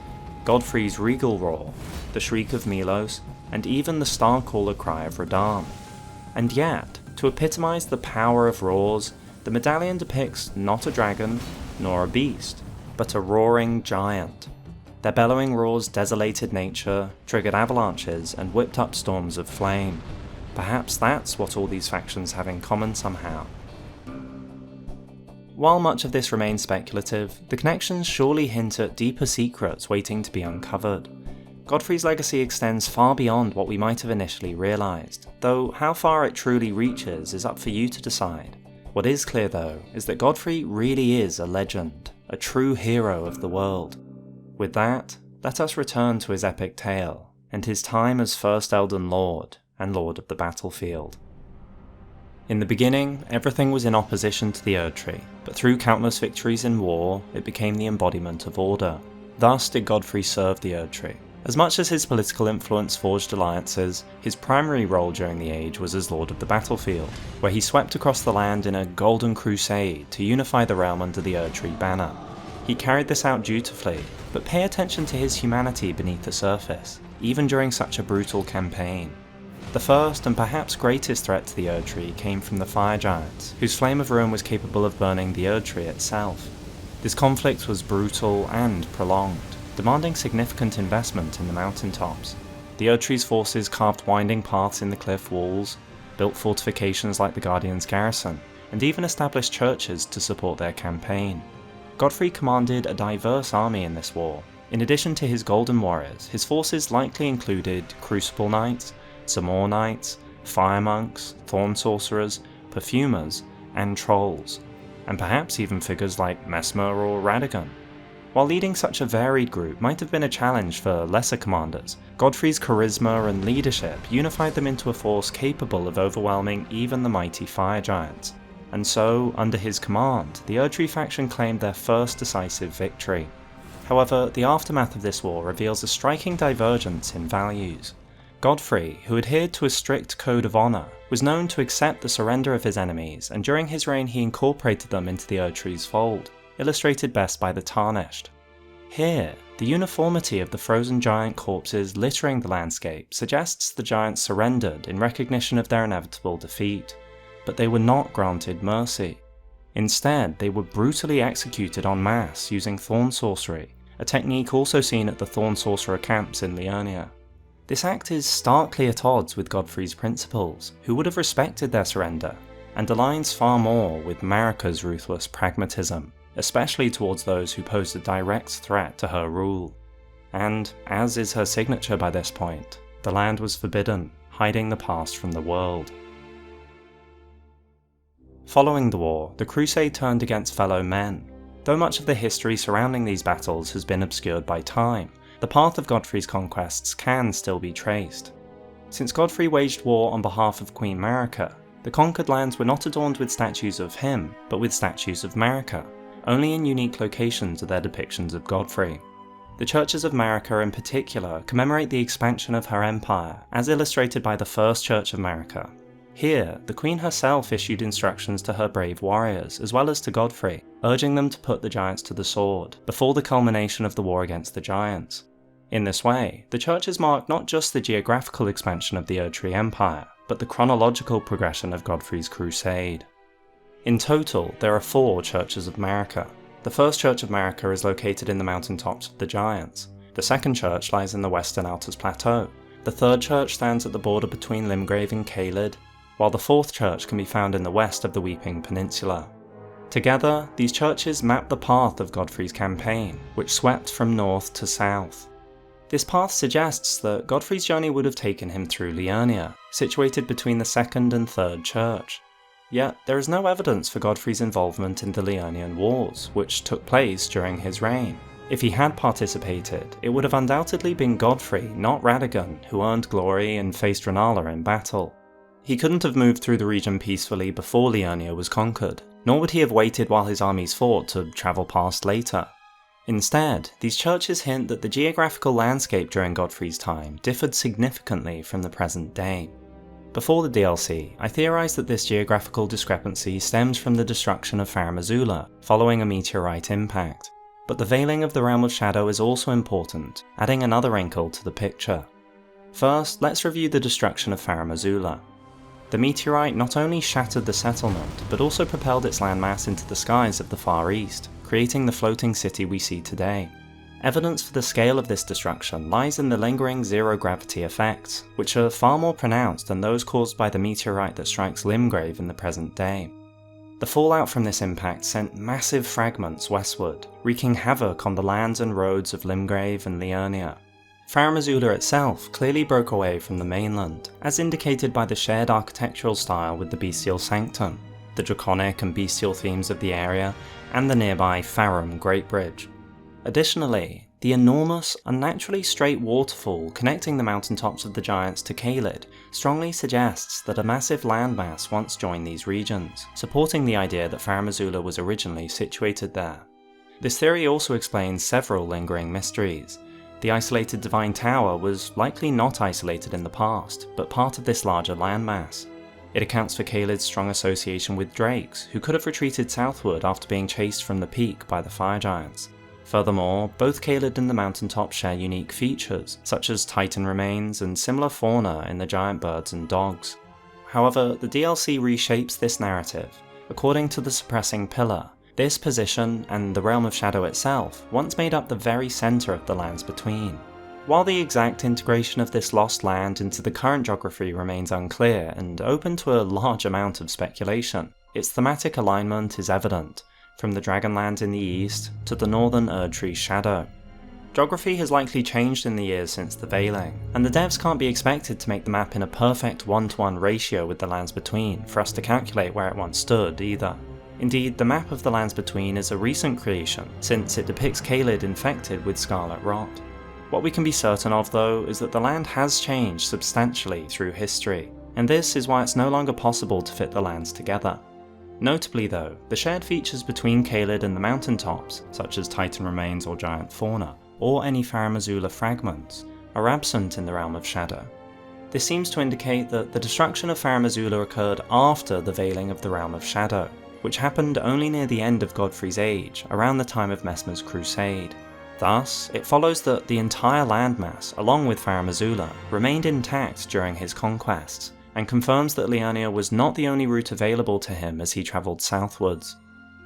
Godfrey's Regal Roar, the Shriek of Milos, and even the Starcaller cry of Radahn. And yet, to epitomise the power of roars, the medallion depicts not a dragon, nor a beast, but a roaring giant. Their bellowing roars desolated nature, triggered avalanches, and whipped up storms of flame. Perhaps that's what all these factions have in common somehow. While much of this remains speculative, the connections surely hint at deeper secrets waiting to be uncovered. Godfrey's legacy extends far beyond what we might have initially realised, though how far it truly reaches is up for you to decide. What is clear though, is that Godfrey really is a legend, a true hero of the world. With that, let us return to his epic tale, and his time as first Elden Lord and Lord of the Battlefield. In the beginning, everything was in opposition to the Erdtree, but through countless victories in war, it became the embodiment of order. Thus did Godfrey serve the Erdtree. As much as his political influence forged alliances, his primary role during the age was as Lord of the Battlefield, where he swept across the land in a Golden Crusade to unify the realm under the Erdtree banner. He carried this out dutifully, but pay attention to his humanity beneath the surface, even during such a brutal campaign. The first and perhaps greatest threat to the Erdtree came from the Fire Giants, whose Flame of Ruin was capable of burning the Erdtree itself. This conflict was brutal and prolonged, demanding significant investment in the mountaintops. The Erdtree's forces carved winding paths in the cliff walls, built fortifications like the Guardian's garrison, and even established churches to support their campaign. Godfrey commanded a diverse army in this war. In addition to his Golden Warriors, his forces likely included Crucible Knights, Zamor Knights, Fire Monks, Thorn Sorcerers, perfumers, and trolls, and perhaps even figures like Messmer or Radagon. While leading such a varied group might have been a challenge for lesser commanders, Godfrey's charisma and leadership unified them into a force capable of overwhelming even the mighty fire giants. And so, under his command, the Erdtree faction claimed their first decisive victory. However, the aftermath of this war reveals a striking divergence in values. Godfrey, who adhered to a strict code of honour, was known to accept the surrender of his enemies, and during his reign he incorporated them into the Erdtree's fold, illustrated best by the Tarnished. Here, the uniformity of the frozen giant corpses littering the landscape suggests the giants surrendered in recognition of their inevitable defeat, but they were not granted mercy. Instead, they were brutally executed en masse using Thorn Sorcery, a technique also seen at the Thorn Sorcerer camps in Liurnia. This act is starkly at odds with Godfrey's principles, who would have respected their surrender, and aligns far more with Marika's ruthless pragmatism, especially towards those who posed a direct threat to her rule. And, as is her signature by this point, the land was forbidden, hiding the past from the world. Following the war, the Crusade turned against fellow men. Though much of the history surrounding these battles has been obscured by time, the path of Godfrey's conquests can still be traced. Since Godfrey waged war on behalf of Queen Marika, the conquered lands were not adorned with statues of him, but with statues of Marika. Only in unique locations are there depictions of Godfrey. The churches of Marika in particular commemorate the expansion of her empire, as illustrated by the first church of Marika. Here, the Queen herself issued instructions to her brave warriors, as well as to Godfrey, urging them to put the giants to the sword, before the culmination of the war against the giants. In this way, the churches mark not just the geographical expansion of the Erdtree Empire, but the chronological progression of Godfrey's crusade. In total, there are 4 churches of Marika. The first church of Marika is located in the mountaintops of the giants. The second church lies in the western Altus Plateau. The third church stands at the border between Limgrave and Caelid, while the fourth church can be found in the west of the Weeping Peninsula. Together, these churches map the path of Godfrey's campaign, which swept from north to south. This path suggests that Godfrey's journey would have taken him through Liurnia, situated between the second and third church. Yet, there is no evidence for Godfrey's involvement in the Liurnian Wars, which took place during his reign. If he had participated, it would have undoubtedly been Godfrey, not Radagon, who earned glory and faced Rennala in battle. He couldn't have moved through the region peacefully before Liurnia was conquered, nor would he have waited while his armies fought to travel past later. Instead, these churches hint that the geographical landscape during Godfrey's time differed significantly from the present day. Before the DLC, I theorised that this geographical discrepancy stems from the destruction of Farum Azula following a meteorite impact, but the veiling of the Realm of Shadow is also important, adding another wrinkle to the picture. First, let's review the destruction of Farum Azula. The meteorite not only shattered the settlement, but also propelled its landmass into the skies of the Far East, creating the floating city we see today. Evidence for the scale of this destruction lies in the lingering zero-gravity effects, which are far more pronounced than those caused by the meteorite that strikes Limgrave in the present day. The fallout from this impact sent massive fragments westward, wreaking havoc on the lands and roads of Limgrave and Liurnia. Farum Azula itself clearly broke away from the mainland, as indicated by the shared architectural style with the Bestial Sanctum, the draconic and bestial themes of the area, and the nearby Farum Great Bridge. Additionally, the enormous, unnaturally straight waterfall connecting the mountaintops of the giants to Caelid strongly suggests that a massive landmass once joined these regions, supporting the idea that Farum Azula was originally situated there. This theory also explains several lingering mysteries. The isolated Divine Tower was likely not isolated in the past, but part of this larger landmass. It accounts for Caelid's strong association with drakes, who could have retreated southward after being chased from the peak by the fire giants. Furthermore, both Caelid and the mountaintop share unique features, such as Titan remains and similar fauna in the giant birds and dogs. However, the DLC reshapes this narrative. According to the Suppressing Pillar, this position, and the Realm of Shadow itself, once made up the very centre of the lands between. While the exact integration of this lost land into the current geography remains unclear and open to a large amount of speculation, its thematic alignment is evident, from the Dragonland in the east to the northern Erdtree Shadow. Geography has likely changed in the years since the Veiling, and the devs can't be expected to make the map in a perfect 1-to-1 ratio with the Lands Between for us to calculate where it once stood either. Indeed, the map of the Lands Between is a recent creation, since it depicts Caelid infected with scarlet rot. What we can be certain of though is that the land has changed substantially through history, and this is why it's no longer possible to fit the lands together. Notably though, the shared features between Caelid and the mountaintops, such as Titan remains or giant fauna, or any Farum Azula fragments, are absent in the Realm of Shadow. This seems to indicate that the destruction of Farum Azula occurred after the Veiling of the Realm of Shadow, which happened only near the end of Godfrey's age, around the time of Messmer's crusade. Thus, it follows that the entire landmass, along with Farum Azula, remained intact during his conquests, and confirms that Liurnia was not the only route available to him as he travelled southwards.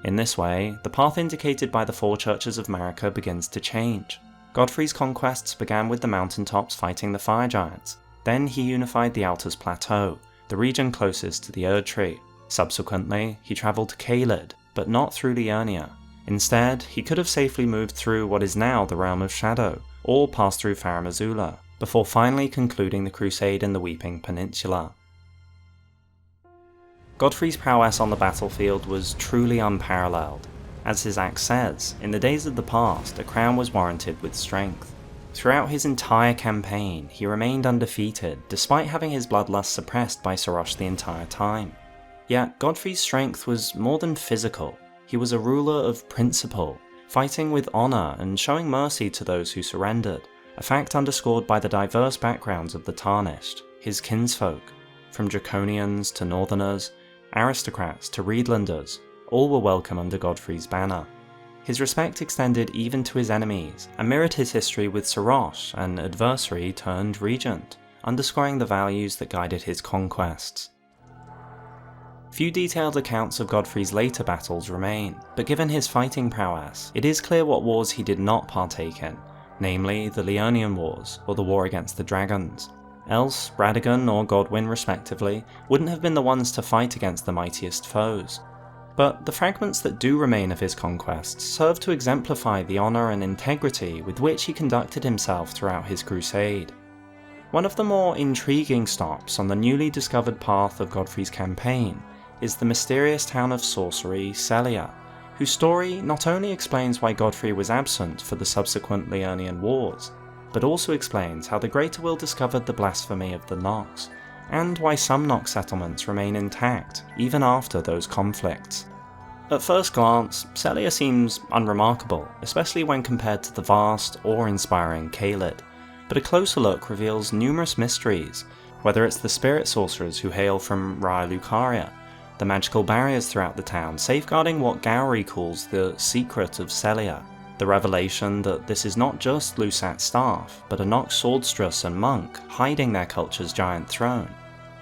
In this way, the path indicated by the four churches of Marika begins to change. Godfrey's conquests began with the mountaintops fighting the fire giants, then he unified the Altars Plateau, the region closest to the Erdtree. Subsequently, he travelled to Caelid, but not through Liurnia. Instead, he could have safely moved through what is now the Realm of Shadow, or passed through Farum Azula, before finally concluding the crusade in the Weeping Peninsula. Godfrey's prowess on the battlefield was truly unparalleled. As his axe says, in the days of the past, a crown was warranted with strength. Throughout his entire campaign, he remained undefeated, despite having his bloodlust suppressed by Serosh the entire time. Yet, Godfrey's strength was more than physical. He was a ruler of principle, fighting with honour and showing mercy to those who surrendered, a fact underscored by the diverse backgrounds of the Tarnished, his kinsfolk. From Draconians to Northerners, aristocrats to Reedlanders, all were welcome under Godfrey's banner. His respect extended even to his enemies, and mirrored his history with Serosh, an adversary turned regent, underscoring the values that guided his conquests. Few detailed accounts of Godfrey's later battles remain, but given his fighting prowess, it is clear what wars he did not partake in, namely the Liurnian Wars, or the War against the Dragons. Else, Radagon or Godwyn respectively wouldn't have been the ones to fight against the mightiest foes. But the fragments that do remain of his conquests serve to exemplify the honour and integrity with which he conducted himself throughout his crusade. One of the more intriguing stops on the newly discovered path of Godfrey's campaign is the mysterious town of sorcery, Sellia, whose story not only explains why Godfrey was absent for the subsequent Liurnian Wars, but also explains how the Greater Will discovered the blasphemy of the Nox, and why some Nox settlements remain intact even after those conflicts. At first glance, Sellia seems unremarkable, especially when compared to the vast, awe-inspiring Caelid, but a closer look reveals numerous mysteries, whether it's the spirit sorcerers who hail from Raya Lucaria, the magical barriers throughout the town safeguarding what Gowry calls the secret of Sellia, the revelation that this is not just Lusat's staff, but a Nox swordstress and monk hiding their culture's giant throne,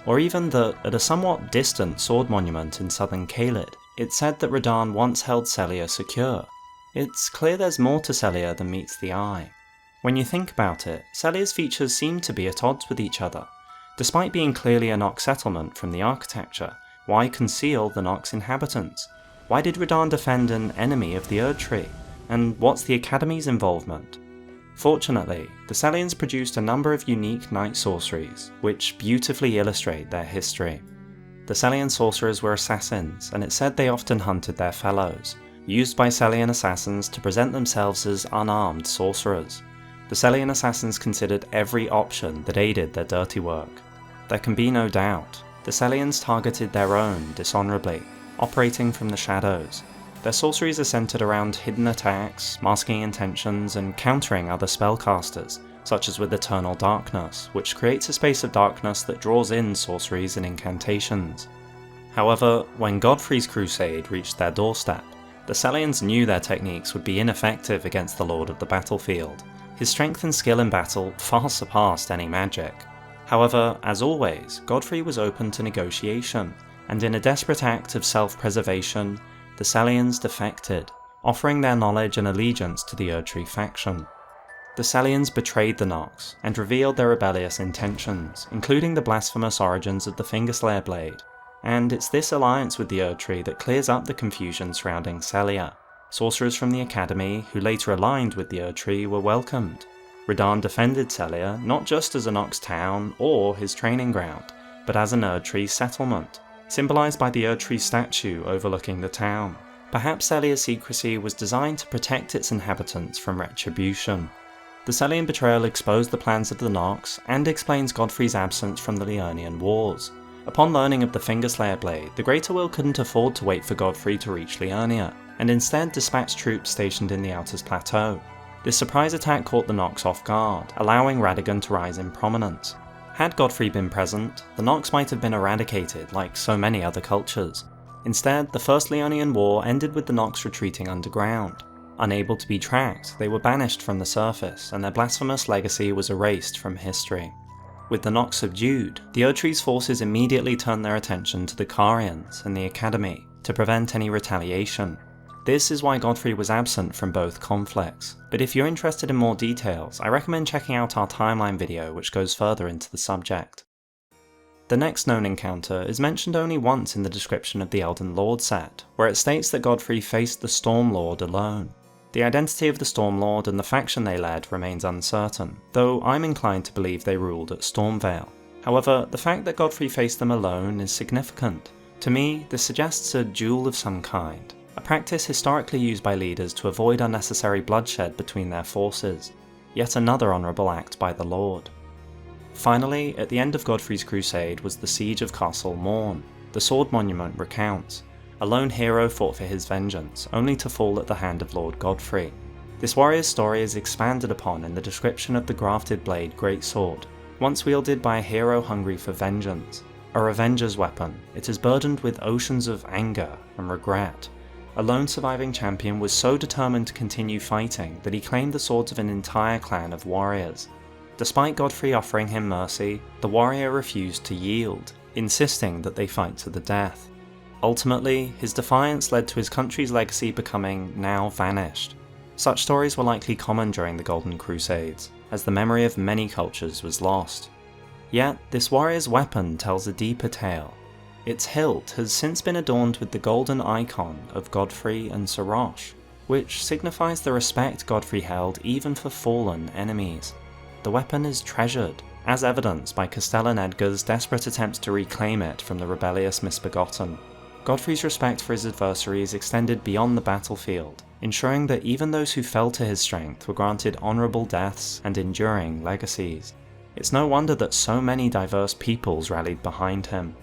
or even that at a somewhat distant sword monument in southern Caelid, it's said that Radahn once held Sellia secure. It's clear there's more to Sellia than meets the eye. When you think about it, Sellia's features seem to be at odds with each other. Despite being clearly a Nox settlement from the architecture, why conceal the Nox inhabitants? Why did Radahn defend an enemy of the Erdtree? And what's the Academy's involvement? Fortunately, the Sellians produced a number of unique night sorceries, which beautifully illustrate their history. The Sellian sorcerers were assassins, and it's said they often hunted their fellows, used by Sellian assassins to present themselves as unarmed sorcerers. The Sellian assassins considered every option that aided their dirty work. There can be no doubt, the Sellians targeted their own dishonourably, operating from the shadows. Their sorceries are centred around hidden attacks, masking intentions, and countering other spellcasters, such as with Eternal Darkness, which creates a space of darkness that draws in sorceries and incantations. However, when Godfrey's crusade reached their doorstep, the Sellians knew their techniques would be ineffective against the Lord of the Battlefield. His strength and skill in battle far surpassed any magic. However, as always, Godfrey was open to negotiation, and in a desperate act of self-preservation, the Sellians defected, offering their knowledge and allegiance to the Erdtree faction. The Sellians betrayed the Nox, and revealed their rebellious intentions, including the blasphemous origins of the Fingerslayer Blade, and it's this alliance with the Erdtree that clears up the confusion surrounding Sellia. Sorcerers from the Academy, who later aligned with the Erdtree, were welcomed. Radahn defended Sellia not just as a Nox town or his training ground, but as an Erdtree settlement, symbolised by the Erdtree statue overlooking the town. Perhaps Sellia's secrecy was designed to protect its inhabitants from retribution. The Sellian betrayal exposed the plans of the Nox and explains Godfrey's absence from the Liurnian Wars. Upon learning of the Fingerslayer Blade, the Greater Will couldn't afford to wait for Godfrey to reach Liurnia, and instead dispatched troops stationed in the Outers Plateau. This surprise attack caught the Nox off guard, allowing Radagon to rise in prominence. Had Godfrey been present, the Nox might have been eradicated like so many other cultures. Instead, the First Liurnian War ended with the Nox retreating underground. Unable to be tracked, they were banished from the surface, and their blasphemous legacy was erased from history. With the Nox subdued, the Erdtree's forces immediately turned their attention to the Carians and the Academy to prevent any retaliation. This is why Godfrey was absent from both conflicts, but if you're interested in more details, I recommend checking out our timeline video which goes further into the subject. The next known encounter is mentioned only once in the description of the Elden Lord set, where it states that Godfrey faced the Storm Lord alone. The identity of the Storm Lord and the faction they led remains uncertain, though I'm inclined to believe they ruled at Stormvale. However, the fact that Godfrey faced them alone is significant. To me, this suggests a duel of some kind, a practice historically used by leaders to avoid unnecessary bloodshed between their forces, yet another honourable act by the Lord. Finally, at the end of Godfrey's crusade was the siege of Castle Morn. The sword monument recounts. A lone hero fought for his vengeance, only to fall at the hand of Lord Godfrey. This warrior's story is expanded upon in the description of the grafted blade greatsword, once wielded by a hero hungry for vengeance. A revenger's weapon, it is burdened with oceans of anger and regret. A lone surviving champion was so determined to continue fighting that he claimed the swords of an entire clan of warriors. Despite Godfrey offering him mercy, the warrior refused to yield, insisting that they fight to the death. Ultimately, his defiance led to his country's legacy becoming now vanished. Such stories were likely common during the Golden Crusades, as the memory of many cultures was lost. Yet, this warrior's weapon tells a deeper tale. Its hilt has since been adorned with the golden icon of Godfrey and Serosh, which signifies the respect Godfrey held even for fallen enemies. The weapon is treasured, as evidenced by Castellan Edgar's desperate attempts to reclaim it from the rebellious Misbegotten. Godfrey's respect for his adversaries extended beyond the battlefield, ensuring that even those who fell to his strength were granted honourable deaths and enduring legacies. It's no wonder that so many diverse peoples rallied behind him.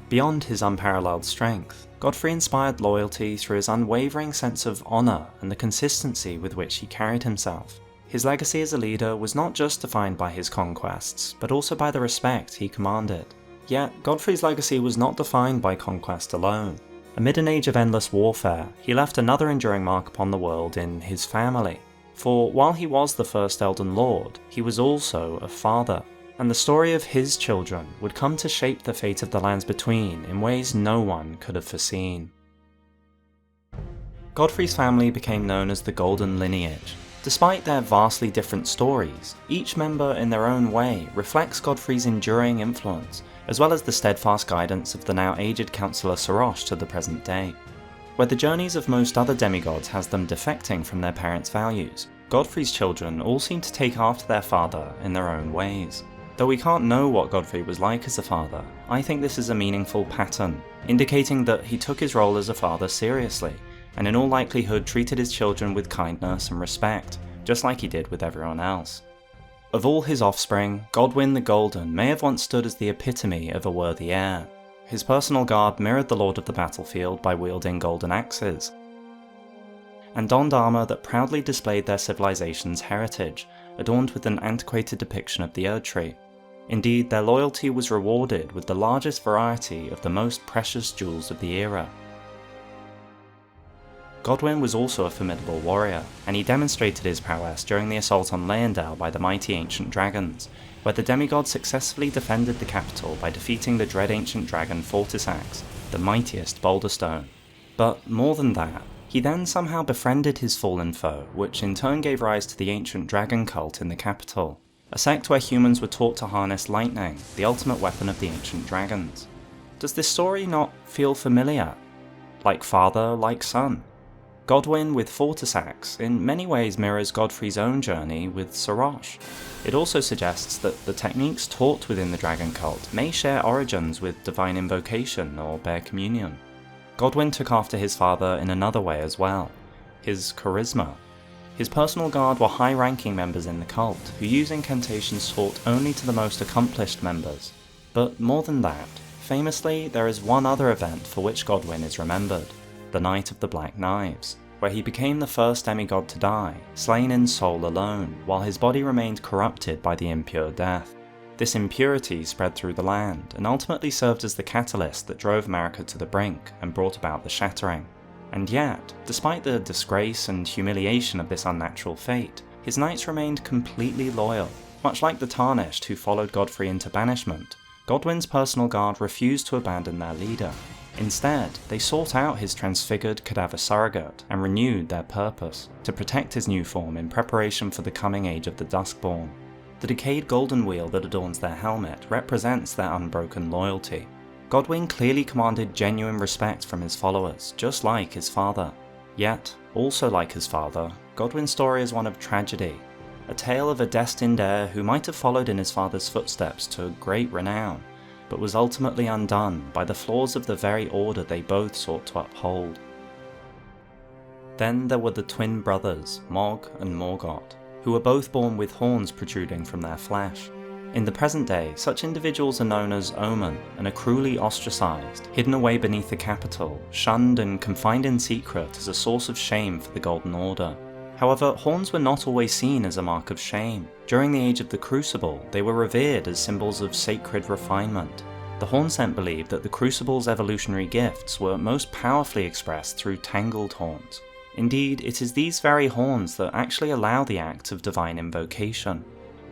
Beyond his unparalleled strength, Godfrey inspired loyalty through his unwavering sense of honour and the consistency with which he carried himself. His legacy as a leader was not just defined by his conquests, but also by the respect he commanded. Yet, Godfrey's legacy was not defined by conquest alone. Amid an age of endless warfare, he left another enduring mark upon the world in his family. For while he was the first Elden Lord, he was also a father, and the story of his children would come to shape the fate of the lands between in ways no one could have foreseen. Godfrey's family became known as the Golden Lineage. Despite their vastly different stories, each member in their own way reflects Godfrey's enduring influence, as well as the steadfast guidance of the now aged counsellor Serosh to the present day. Where the journeys of most other demigods has them defecting from their parents' values, Godfrey's children all seem to take after their father in their own ways. Though we can't know what Godfrey was like as a father, I think this is a meaningful pattern, indicating that he took his role as a father seriously, and in all likelihood treated his children with kindness and respect, just like he did with everyone else. Of all his offspring, Godwyn the Golden may have once stood as the epitome of a worthy heir. His personal guard mirrored the Lord of the Battlefield by wielding golden axes, and donned armour that proudly displayed their civilization's heritage, adorned with an antiquated depiction of the Erdtree. Indeed, their loyalty was rewarded with the largest variety of the most precious jewels of the era. Godwyn was also a formidable warrior, and he demonstrated his prowess during the assault on Leyendell by the mighty ancient dragons, where the demigod successfully defended the capital by defeating the dread ancient dragon Fortisax, the mightiest Boulder Stone. But more than that, he then somehow befriended his fallen foe, which in turn gave rise to the ancient dragon cult in the capital, a sect where humans were taught to harness lightning, the ultimate weapon of the ancient dragons. Does this story not feel familiar? Like father, like son? Godwyn with Fortisax in many ways mirrors Godfrey's own journey with Serosh. It also suggests that the techniques taught within the dragon cult may share origins with divine invocation or bear communion. Godwyn took after his father in another way as well, his charisma. His personal guard were high-ranking members in the cult, who use incantations taught only to the most accomplished members. But more than that, famously there is one other event for which Godwyn is remembered, the Night of the Black Knives, where he became the first demigod to die, slain in soul alone, while his body remained corrupted by the impure death. This impurity spread through the land, and ultimately served as the catalyst that drove Marika to the brink and brought about the Shattering. And yet, despite the disgrace and humiliation of this unnatural fate, his knights remained completely loyal. Much like the Tarnished who followed Godfrey into banishment, Godwyn's personal guard refused to abandon their leader. Instead, they sought out his transfigured cadaver surrogate and renewed their purpose, to protect his new form in preparation for the coming age of the Duskborn. The decayed golden wheel that adorns their helmet represents their unbroken loyalty. Godwyn clearly commanded genuine respect from his followers, just like his father. Yet, also like his father, Godwyn's story is one of tragedy, a tale of a destined heir who might have followed in his father's footsteps to great renown, but was ultimately undone by the flaws of the very order they both sought to uphold. Then there were the twin brothers, Mohg and Morgott, who were both born with horns protruding from their flesh. In the present day, such individuals are known as omen and are cruelly ostracized, hidden away beneath the capital, shunned and confined in secret as a source of shame for the Golden Order. However, horns were not always seen as a mark of shame. During the age of the Crucible, they were revered as symbols of sacred refinement. The Hornsent believed that the Crucible's evolutionary gifts were most powerfully expressed through tangled horns. Indeed, it is these very horns that actually allow the act of divine invocation.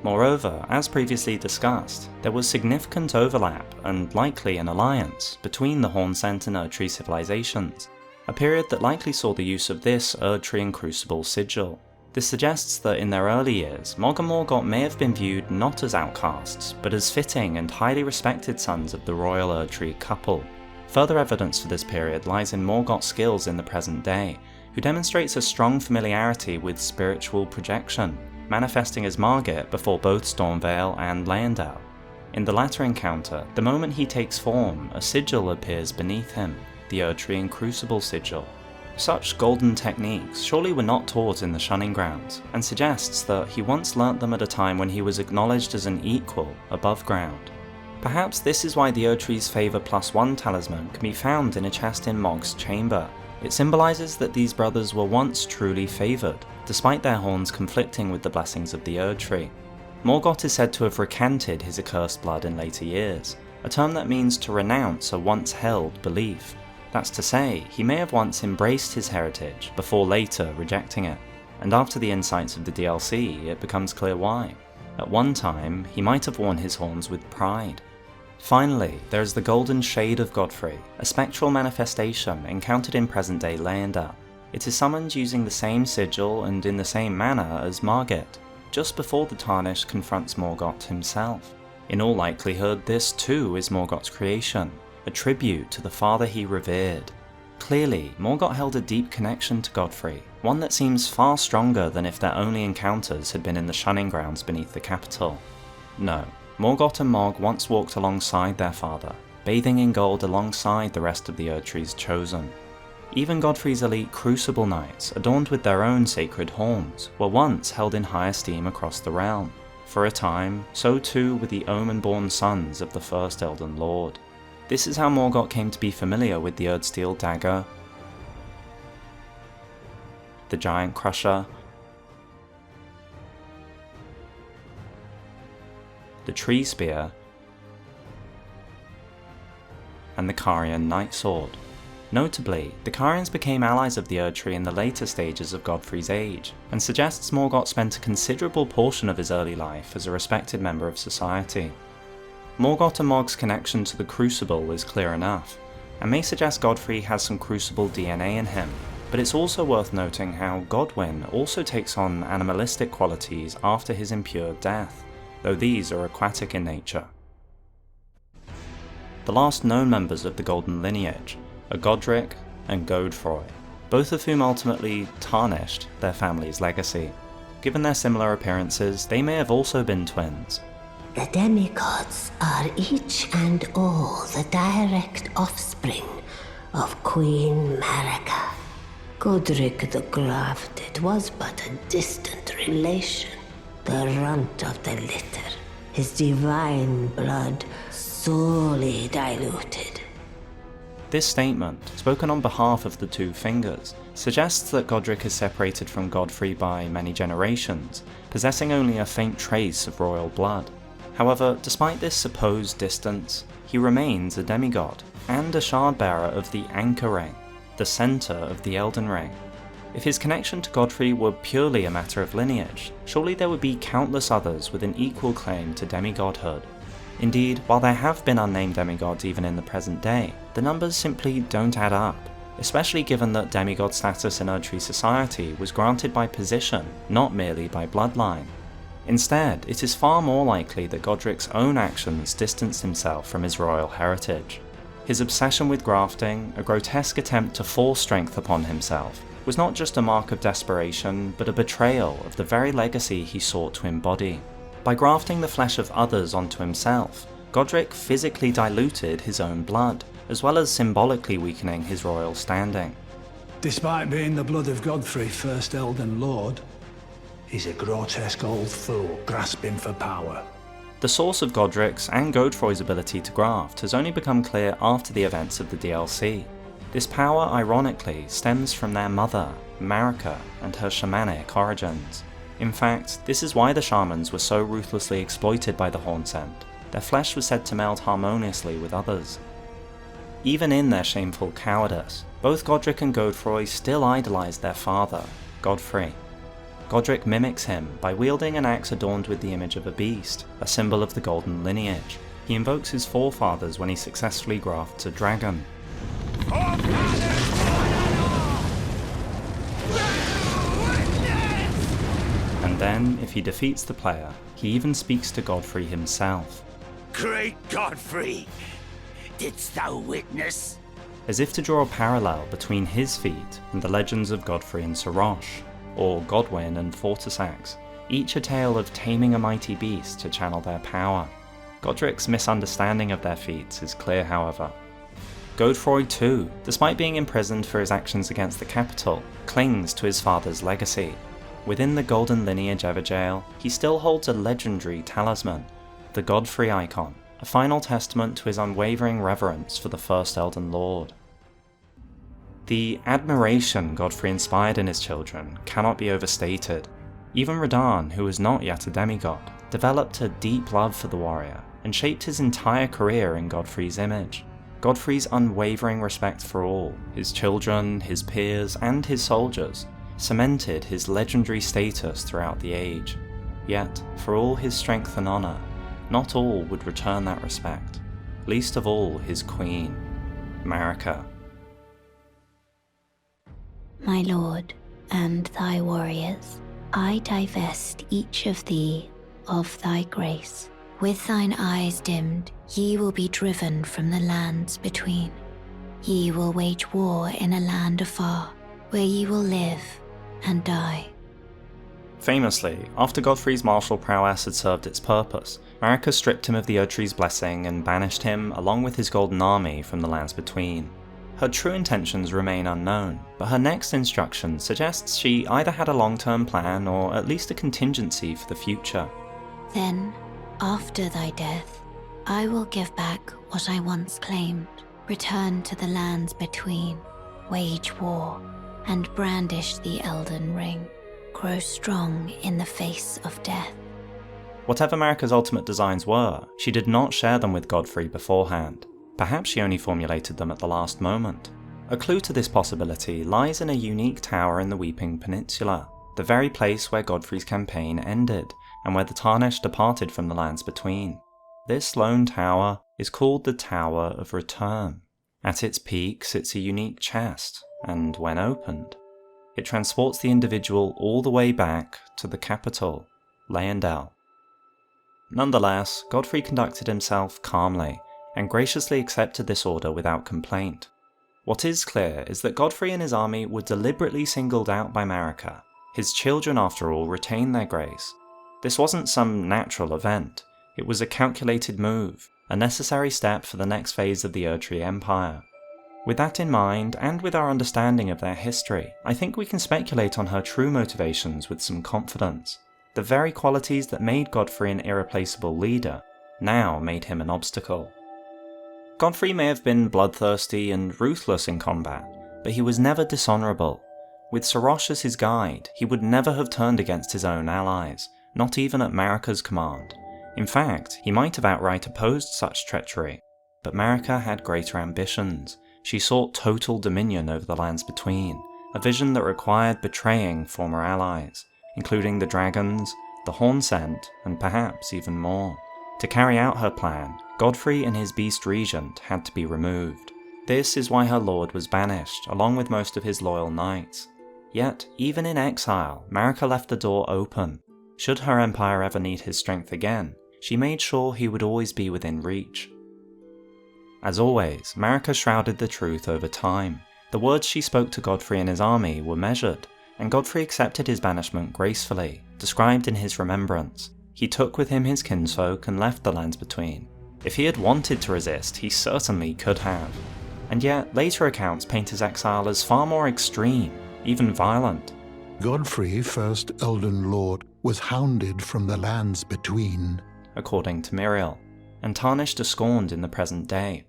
Moreover, as previously discussed, there was significant overlap, and likely an alliance, between the Hornsent and Erdtree civilizations, a period that likely saw the use of this Erdtree and Crucible sigil. This suggests that in their early years, Mohg and Morgott may have been viewed not as outcasts, but as fitting and highly respected sons of the royal Erdtree couple. Further evidence for this period lies in Morgott's skills in the present day, who demonstrates a strong familiarity with spiritual projection, manifesting as Margit before both Stormveil and Leyndell. In the latter encounter, the moment he takes form, a sigil appears beneath him, the Erdtree and Crucible sigil. Such golden techniques surely were not taught in the Shunning Grounds, and suggests that he once learnt them at a time when he was acknowledged as an equal above ground. Perhaps this is why the Erdtree's Favour +1 talisman can be found in a chest in Mogh's chamber. It symbolises that these brothers were once truly favoured, despite their horns conflicting with the blessings of the Erdtree. Morgott is said to have recanted his accursed blood in later years, a term that means to renounce a once held belief. That's to say, he may have once embraced his heritage, before later rejecting it, and after the insights of the DLC, it becomes clear why. At one time, he might have worn his horns with pride. Finally, there is the Golden Shade of Godfrey, a spectral manifestation encountered in present-day Leyndell. It is summoned using the same sigil and in the same manner as Margit, just before the Tarnished confronts Morgott himself. In all likelihood, this too is Morgott's creation, a tribute to the father he revered. Clearly, Morgott held a deep connection to Godfrey, one that seems far stronger than if their only encounters had been in the Shunning Grounds beneath the capital. No, Morgott and Mohg once walked alongside their father, bathing in gold alongside the rest of the Erdtree's chosen. Even Godfrey's elite Crucible Knights, adorned with their own sacred horns, were once held in high esteem across the realm. For a time, so too were the omen-born sons of the first Elden Lord. This is how Morgott came to be familiar with the Erdsteel dagger, the Giant Crusher, the Tree Spear, and the Carian Night Sword. Notably, the Carians became allies of the Erdtree in the later stages of Godfrey's age, and suggests Morgott spent a considerable portion of his early life as a respected member of society. Morgott and Mogh's connection to the Crucible is clear enough, and may suggest Godfrey has some Crucible DNA in him, but it's also worth noting how Godwyn also takes on animalistic qualities after his impure death, though these are aquatic in nature. The last known members of the Golden Lineage are Godrick and Godfroy, both of whom ultimately tarnished their family's legacy. Given their similar appearances, they may have also been twins. The demigods are each and all the direct offspring of Queen Marika. Godrick the Grafted was but a distant relation, the runt of the litter, his divine blood sorely diluted. This statement, spoken on behalf of the Two Fingers, suggests that Godrick is separated from Godfrey by many generations, possessing only a faint trace of royal blood. However, despite this supposed distance, he remains a demigod, and a shard-bearer of the Anchor Ring, the centre of the Elden Ring. If his connection to Godfrey were purely a matter of lineage, surely there would be countless others with an equal claim to demigodhood. Indeed, while there have been unnamed demigods even in the present day, the numbers simply don't add up, especially given that demigod status in Erdtree society was granted by position, not merely by bloodline. Instead, it is far more likely that Godrick's own actions distanced himself from his royal heritage. His obsession with grafting, a grotesque attempt to force strength upon himself, was not just a mark of desperation, but a betrayal of the very legacy he sought to embody. By grafting the flesh of others onto himself, Godrick physically diluted his own blood, as well as symbolically weakening his royal standing. Despite being the blood of Godfrey, first Elden Lord, he's a grotesque old fool grasping for power. The source of Godrick's and Godfroy's ability to graft has only become clear after the events of the DLC. This power, ironically, stems from their mother, Marika, and her shamanic origins. In fact, this is why the shamans were so ruthlessly exploited by the Hornsent. Their flesh was said to meld harmoniously with others. Even in their shameful cowardice, both Godrick and Godfroy still idolized their father, Godfrey. Godrick mimics him by wielding an axe adorned with the image of a beast, a symbol of the Golden Lineage. He invokes his forefathers when he successfully grafts a dragon. And then, if he defeats the player, he even speaks to Godfrey himself. Great Godfrey, didst thou witness? As if to draw a parallel between his feat and the legends of Godfrey and Serosh, or Godwyn and Fortisax, each a tale of taming a mighty beast to channel their power. Godrick's misunderstanding of their feats is clear, however. Godfroy too, despite being imprisoned for his actions against the capital, clings to his father's legacy. Within the Golden Lineage Everjail, he still holds a legendary talisman, the Godfrey icon, a final testament to his unwavering reverence for the first Elden Lord. The admiration Godfrey inspired in his children cannot be overstated. Even Radahn, who was not yet a demigod, developed a deep love for the warrior and shaped his entire career in Godfrey's image. Godfrey's unwavering respect for all, his children, his peers, and his soldiers, cemented his legendary status throughout the age. Yet, for all his strength and honour, not all would return that respect, least of all his queen, Marika. My lord, and thy warriors, I divest each of thee of thy grace. With thine eyes dimmed, ye will be driven from the lands between. Ye will wage war in a land afar, where ye will live and die. Famously, after Godfrey's martial prowess had served its purpose, Marika stripped him of the Erdtree's blessing and banished him, along with his golden army, from the lands between. Her true intentions remain unknown, but her next instruction suggests she either had a long-term plan or at least a contingency for the future. Then, after thy death, I will give back what I once claimed, return to the lands between, wage war, and brandish the Elden Ring, grow strong in the face of death. Whatever Marika's ultimate designs were, she did not share them with Godfrey beforehand. Perhaps she only formulated them at the last moment. A clue to this possibility lies in a unique tower in the Weeping Peninsula, the very place where Godfrey's campaign ended, and where the Tarnished departed from the lands between. This lone tower is called the Tower of Return. At its peak sits a unique chest, and when opened, it transports the individual all the way back to the capital, Leyndell. Nonetheless, Godfrey conducted himself calmly, and graciously accepted this order without complaint. What is clear is that Godfrey and his army were deliberately singled out by Marika. His children, after all, retained their grace. This wasn't some natural event, it was a calculated move, a necessary step for the next phase of the Erdtree Empire. With that in mind, and with our understanding of their history, I think we can speculate on her true motivations with some confidence. The very qualities that made Godfrey an irreplaceable leader now made him an obstacle. Godfrey may have been bloodthirsty and ruthless in combat, but he was never dishonourable. With Serosh as his guide, he would never have turned against his own allies, not even at Marika's command. In fact, he might have outright opposed such treachery, but Marika had greater ambitions. She sought total dominion over the lands between, a vision that required betraying former allies, including the dragons, the Hornsent, and perhaps even more. To carry out her plan, Godfrey and his beast regent had to be removed. This is why her lord was banished, along with most of his loyal knights. Yet, even in exile, Marika left the door open. Should her empire ever need his strength again, she made sure he would always be within reach. As always, Marika shrouded the truth over time. The words she spoke to Godfrey and his army were measured, and Godfrey accepted his banishment gracefully, described in his remembrance. He took with him his kinsfolk and left the lands between. If he had wanted to resist, he certainly could have. And yet, later accounts paint his exile as far more extreme, even violent. Godfrey, first Elden Lord, was hounded from the lands between, according to Miriel, and tarnished or scorned in the present day.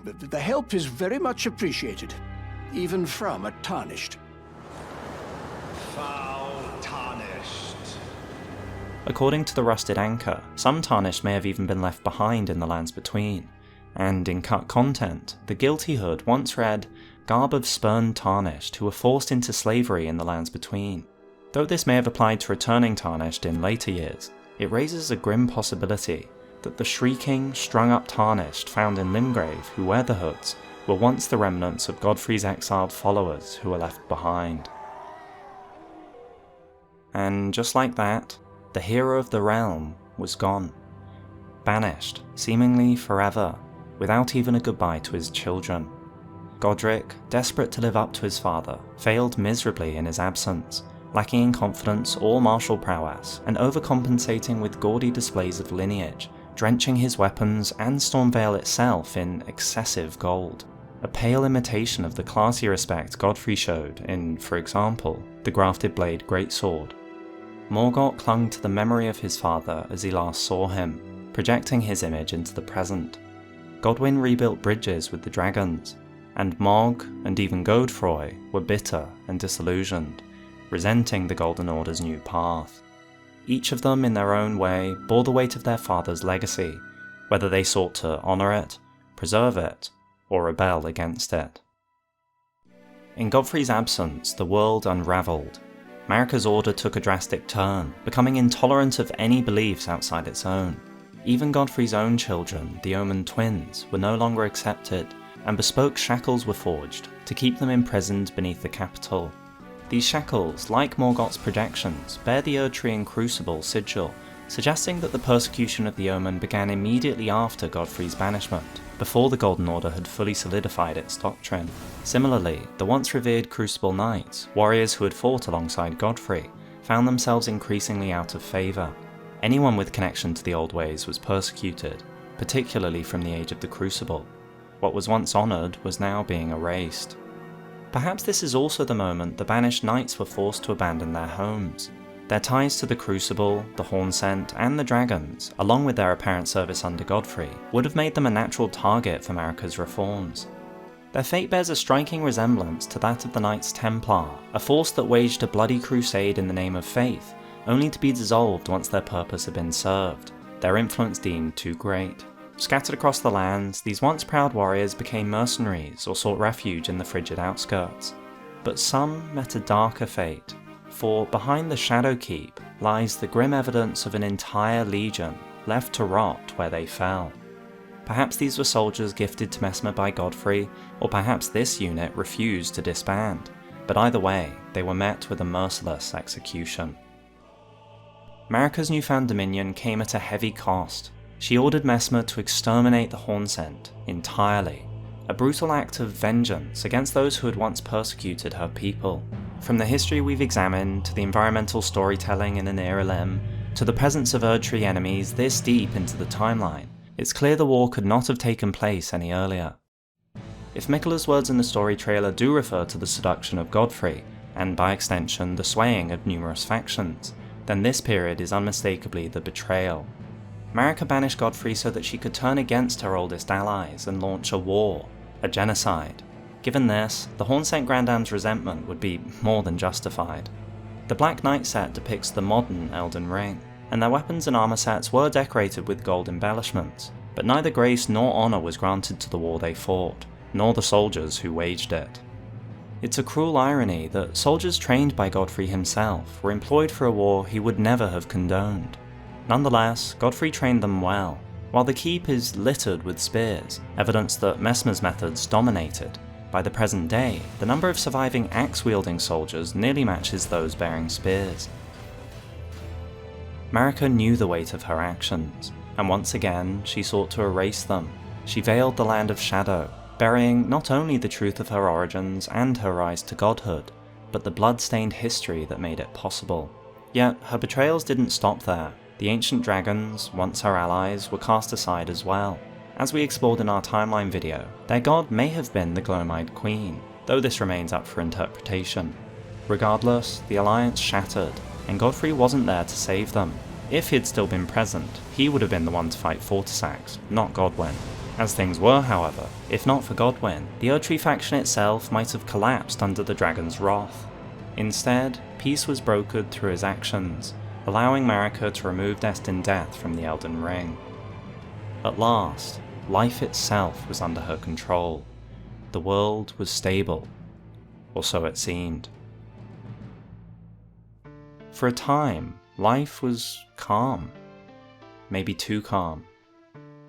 The help is very much appreciated, even from a Tarnished. Foul Tarnished. According to the Rusted Anchor, some Tarnished may have even been left behind in the lands between, and in cut content, the Guilty Hood once read, "Garb of spurned Tarnished who were forced into slavery in the lands between." Though this may have applied to returning Tarnished in later years, it raises a grim possibility that the shrieking, strung-up Tarnished found in Limgrave who wear the hoods were once the remnants of Godfrey's exiled followers who were left behind. And just like that, the hero of the realm was gone. Banished, seemingly forever, without even a goodbye to his children. Godrick, desperate to live up to his father, failed miserably in his absence, lacking in confidence or martial prowess, and overcompensating with gaudy displays of lineage, drenching his weapons and Stormveil itself in excessive gold, a pale imitation of the classy respect Godfrey showed in, for example, the Grafted Blade Greatsword. Morgott clung to the memory of his father as he last saw him, projecting his image into the present. Godwyn rebuilt bridges with the dragons, and Mohg and even Godfrey were bitter and disillusioned, resenting the Golden Order's new path. Each of them in their own way bore the weight of their father's legacy, whether they sought to honour it, preserve it, or rebel against it. In Godfrey's absence, the world unravelled. Marika's order took a drastic turn, becoming intolerant of any beliefs outside its own. Even Godfrey's own children, the Omen twins, were no longer accepted, and bespoke shackles were forged to keep them imprisoned beneath the capital. These shackles, like Morgott's projections, bear the Erdtree and Crucible sigil, suggesting that the persecution of the Omen began immediately after Godfrey's banishment, before the Golden Order had fully solidified its doctrine. Similarly, the once revered Crucible Knights, warriors who had fought alongside Godfrey, found themselves increasingly out of favour. Anyone with connection to the old ways was persecuted, particularly from the age of the Crucible. What was once honoured was now being erased. Perhaps this is also the moment the banished knights were forced to abandon their homes. Their ties to the Crucible, the Hornsent, and the dragons, along with their apparent service under Godfrey, would have made them a natural target for Marika's reforms. Their fate bears a striking resemblance to that of the Knights Templar, a force that waged a bloody crusade in the name of faith, only to be dissolved once their purpose had been served, their influence deemed too great. Scattered across the lands, these once proud warriors became mercenaries or sought refuge in the frigid outskirts. But some met a darker fate, for behind the Shadow Keep lies the grim evidence of an entire legion left to rot where they fell. Perhaps these were soldiers gifted to Messmer by Godfrey, or perhaps this unit refused to disband, but either way, they were met with a merciless execution. Marika's newfound dominion came at a heavy cost. She ordered Messmer to exterminate the Hornsent entirely, a brutal act of vengeance against those who had once persecuted her people. From the history we've examined, to the environmental storytelling in Anir Elim, to the presence of Erdtree enemies this deep into the timeline, it's clear the war could not have taken place any earlier. If Miquella's words in the story trailer do refer to the seduction of Godfrey, and by extension the swaying of numerous factions, then this period is unmistakably the betrayal. Marika banished Godfrey so that she could turn against her oldest allies and launch a war, a genocide. Given this, the Hornsent Grandam's resentment would be more than justified. The Black Knight set depicts the modern Elden Ring, and their weapons and armor sets were decorated with gold embellishments, but neither grace nor honor was granted to the war they fought, nor the soldiers who waged it. It's a cruel irony that soldiers trained by Godfrey himself were employed for a war he would never have condoned. Nonetheless, Godfrey trained them well, while the keep is littered with spears, evidence that Messmer's methods dominated. By the present day, the number of surviving axe-wielding soldiers nearly matches those bearing spears. Marika knew the weight of her actions, and once again she sought to erase them. She veiled the land of shadow, burying not only the truth of her origins and her rise to godhood, but the blood-stained history that made it possible. Yet her betrayals didn't stop there. The ancient dragons, once her allies, were cast aside as well. As we explored in our timeline video, their god may have been the Gloam-Eyed Queen, though this remains up for interpretation. Regardless, the alliance shattered, and Godfrey wasn't there to save them. If he'd still been present, he would have been the one to fight Fortisax, not Godwyn. As things were, however, if not for Godwyn, the Erdtree faction itself might have collapsed under the dragon's wrath. Instead, peace was brokered through his actions, allowing Marika to remove destined death from the Elden Ring. At last, life itself was under her control. The world was stable, or so it seemed. For a time, life was calm. Maybe too calm.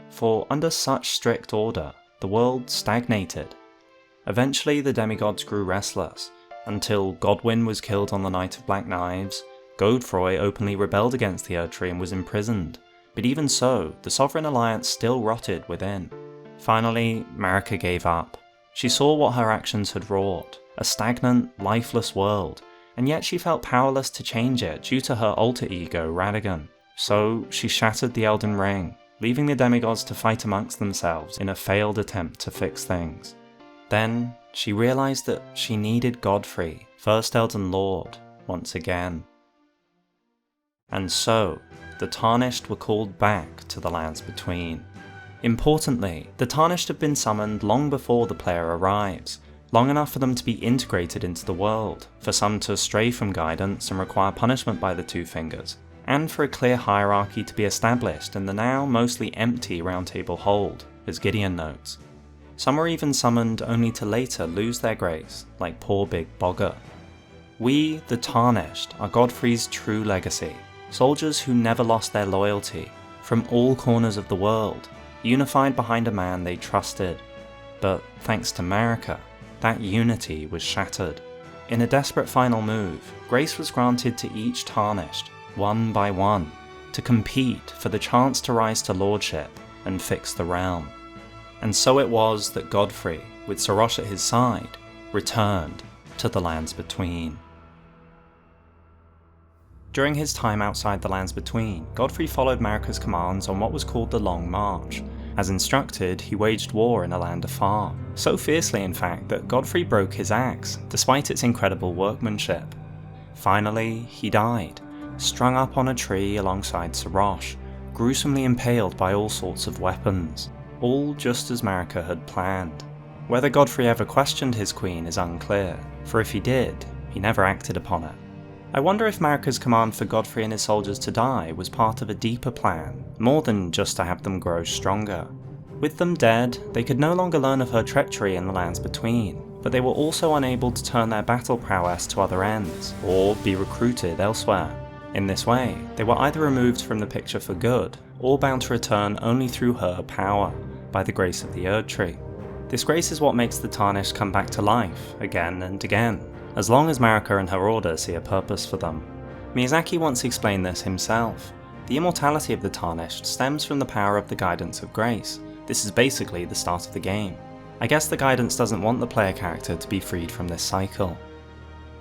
For under such strict order, the world stagnated. Eventually the demigods grew restless, until Godwyn was killed on the Night of Black Knives, Godfrey openly rebelled against the Erdtree and was imprisoned, but even so, the Sovereign Alliance still rotted within. Finally, Marika gave up. She saw what her actions had wrought, a stagnant, lifeless world, and yet she felt powerless to change it due to her alter ego, Radagon. So she shattered the Elden Ring, leaving the demigods to fight amongst themselves in a failed attempt to fix things. Then, she realised that she needed Godfrey, first Elden Lord, once again. And so, the Tarnished were called back to the Lands Between. Importantly, the Tarnished have been summoned long before the player arrives, long enough for them to be integrated into the world, for some to stray from guidance and require punishment by the Two Fingers, and for a clear hierarchy to be established in the now mostly empty Round Table Hold, as Gideon notes. Some were even summoned only to later lose their grace, like poor Big Bogger. We, the Tarnished, are Godfrey's true legacy, soldiers who never lost their loyalty, from all corners of the world, unified behind a man they trusted. But thanks to Marika, that unity was shattered. In a desperate final move, grace was granted to each Tarnished, one by one, to compete for the chance to rise to lordship and fix the realm. And so it was that Godfrey, with Serosh at his side, returned to the Lands Between. During his time outside the Lands Between, Godfrey followed Marika's commands on what was called the Long March. As instructed, he waged war in a land afar, so fiercely in fact that Godfrey broke his axe, despite its incredible workmanship. Finally, he died, strung up on a tree alongside Serosh, gruesomely impaled by all sorts of weapons, all just as Marika had planned. Whether Godfrey ever questioned his queen is unclear, for if he did, he never acted upon it. I wonder if Marika's command for Godfrey and his soldiers to die was part of a deeper plan, more than just to have them grow stronger. With them dead, they could no longer learn of her treachery in the Lands Between, but they were also unable to turn their battle prowess to other ends, or be recruited elsewhere. In this way, they were either removed from the picture for good, or bound to return only through her power, by the grace of the Erdtree. This grace is what makes the Tarnished come back to life, again and again, as long as Marika and her order see a purpose for them. Miyazaki once explained this himself. The immortality of the Tarnished stems from the power of the guidance of grace. This is basically the start of the game. I guess the guidance doesn't want the player character to be freed from this cycle.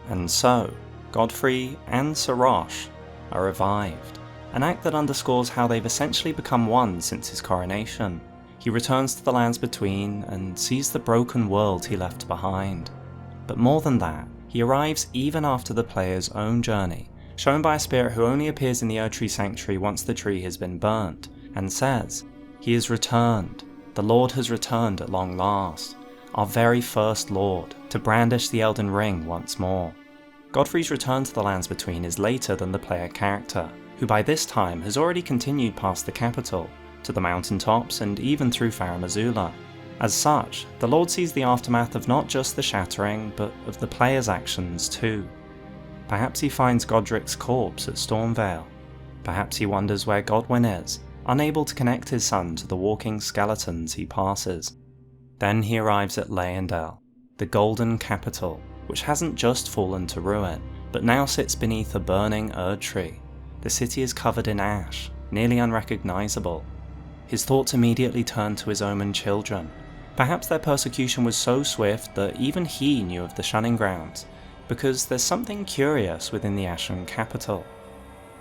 And so, Godfrey and Serosh are revived, an act that underscores how they've essentially become one since his coronation. He returns to the Lands Between and sees the broken world he left behind. But more than that, he arrives even after the player's own journey, shown by a spirit who only appears in the Erdtree Sanctuary once the tree has been burnt, and says, "He has returned. The Lord has returned at long last, our very first Lord, to brandish the Elden Ring once more." Godfrey's return to the Lands Between is later than the player character, who by this time has already continued past the capital, to the mountaintops and even through Farum Azula. As such, the Lord sees the aftermath of not just the shattering, but of the player's actions too. Perhaps he finds Godrick's corpse at Stormvale. Perhaps he wonders where Godwyn is, unable to connect his son to the walking skeletons he passes. Then he arrives at Leyendell, the Golden Capital, which hasn't just fallen to ruin, but now sits beneath a burning Erdtree. The city is covered in ash, nearly unrecognisable. His thoughts immediately turn to his omen children. Perhaps their persecution was so swift that even he knew of the shunning grounds, because there's something curious within the Ashen capital.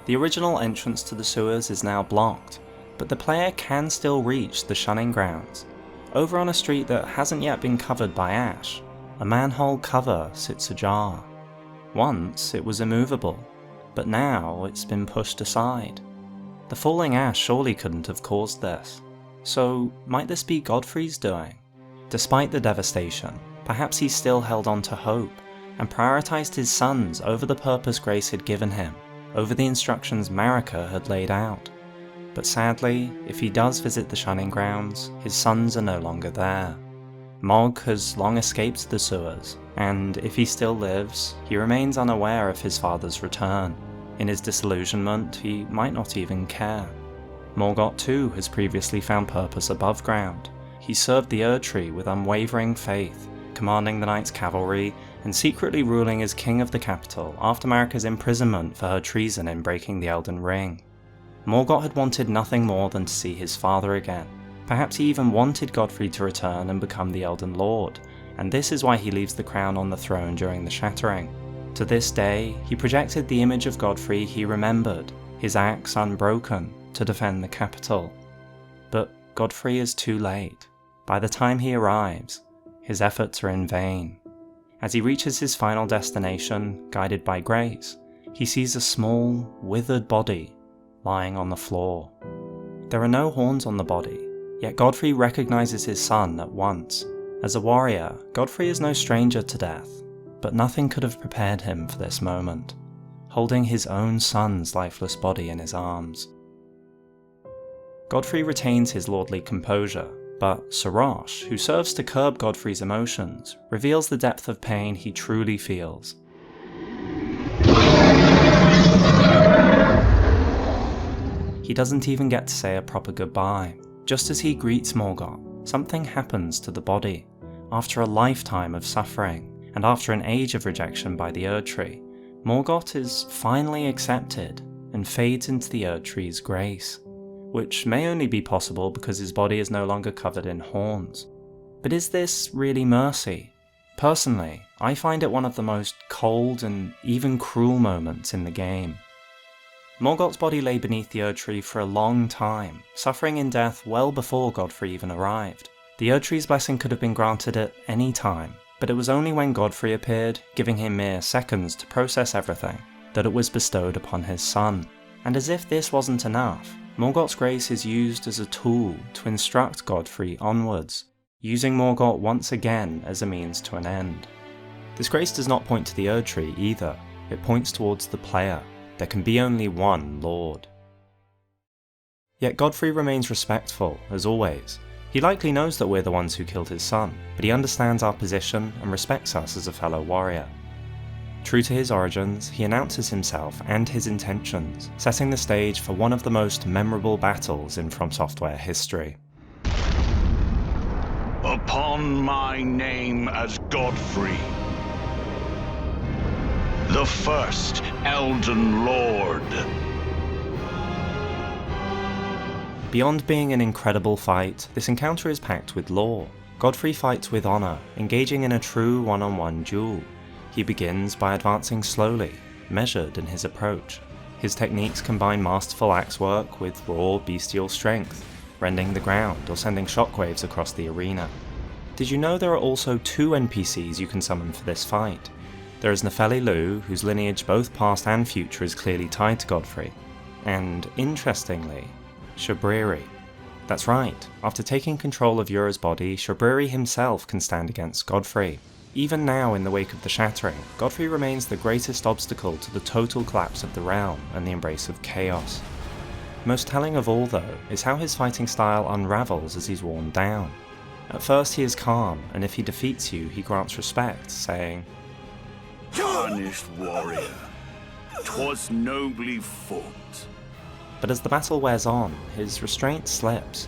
The original entrance to the sewers is now blocked, but the player can still reach the shunning grounds. Over on a street that hasn't yet been covered by ash, a manhole cover sits ajar. Once it was immovable, but now it's been pushed aside. The falling ash surely couldn't have caused this. So might this be Godfrey's doing? Despite the devastation, perhaps he still held on to hope, and prioritised his sons over the purpose Grace had given him, over the instructions Marika had laid out. But sadly, if he does visit the shunning grounds, his sons are no longer there. Mohg has long escaped the sewers, and if he still lives, he remains unaware of his father's return. In his disillusionment, he might not even care. Morgott too has previously found purpose above ground. He served the Erdtree with unwavering faith, commanding the Knights' Cavalry and secretly ruling as king of the capital after Marika's imprisonment for her treason in breaking the Elden Ring. Morgott had wanted nothing more than to see his father again. Perhaps he even wanted Godfrey to return and become the Elden Lord, and this is why he leaves the crown on the throne during the shattering. To this day, he projected the image of Godfrey he remembered, his axe unbroken, to defend the capital. But Godfrey is too late. By the time he arrives, his efforts are in vain. As he reaches his final destination, guided by Grace, he sees a small, withered body lying on the floor. There are no horns on the body, yet Godfrey recognizes his son at once. As a warrior, Godfrey is no stranger to death, but nothing could have prepared him for this moment, holding his own son's lifeless body in his arms. Godfrey retains his lordly composure, but Serosh, who serves to curb Godfrey's emotions, reveals the depth of pain he truly feels. He doesn't even get to say a proper goodbye. Just as he greets Morgott, something happens to the body. After a lifetime of suffering, and after an age of rejection by the Erdtree, Morgott is finally accepted and fades into the Erdtree's grace, which may only be possible because his body is no longer covered in horns. But is this really mercy? Personally, I find it one of the most cold and even cruel moments in the game. Morgott's body lay beneath the Erdtree for a long time, suffering in death well before Godfrey even arrived. The Erdtree's blessing could have been granted at any time, but it was only when Godfrey appeared, giving him mere seconds to process everything, that it was bestowed upon his son. And as if this wasn't enough, Morgott's grace is used as a tool to instruct Godfrey onwards, using Morgott once again as a means to an end. This grace does not point to the Erdtree either, it points towards the player. There can be only one Lord. Yet Godfrey remains respectful, as always. He likely knows that we're the ones who killed his son, but he understands our position and respects us as a fellow warrior. True to his origins, he announces himself and his intentions, setting the stage for one of the most memorable battles in From Software history. Upon my name as Godfrey, the first Elden Lord. Beyond being an incredible fight, this encounter is packed with lore. Godfrey fights with honour, engaging in a true one-on-one duel. He begins by advancing slowly, measured in his approach. His techniques combine masterful axe work with raw bestial strength, rending the ground or sending shockwaves across the arena. Did you know there are also 2 NPCs you can summon for this fight? There is Hoarah Loux, whose lineage both past and future is clearly tied to Godfrey, and, interestingly, Shabriri. That's right, after taking control of Yura's body, Shabriri himself can stand against Godfrey. Even now, in the wake of the Shattering, Godfrey remains the greatest obstacle to the total collapse of the realm and the embrace of chaos. Most telling of all, though, is how his fighting style unravels as he's worn down. At first he is calm, and if he defeats you, he grants respect, saying, "Tarnished warrior, 'twas nobly fought." But as the battle wears on, his restraint slips.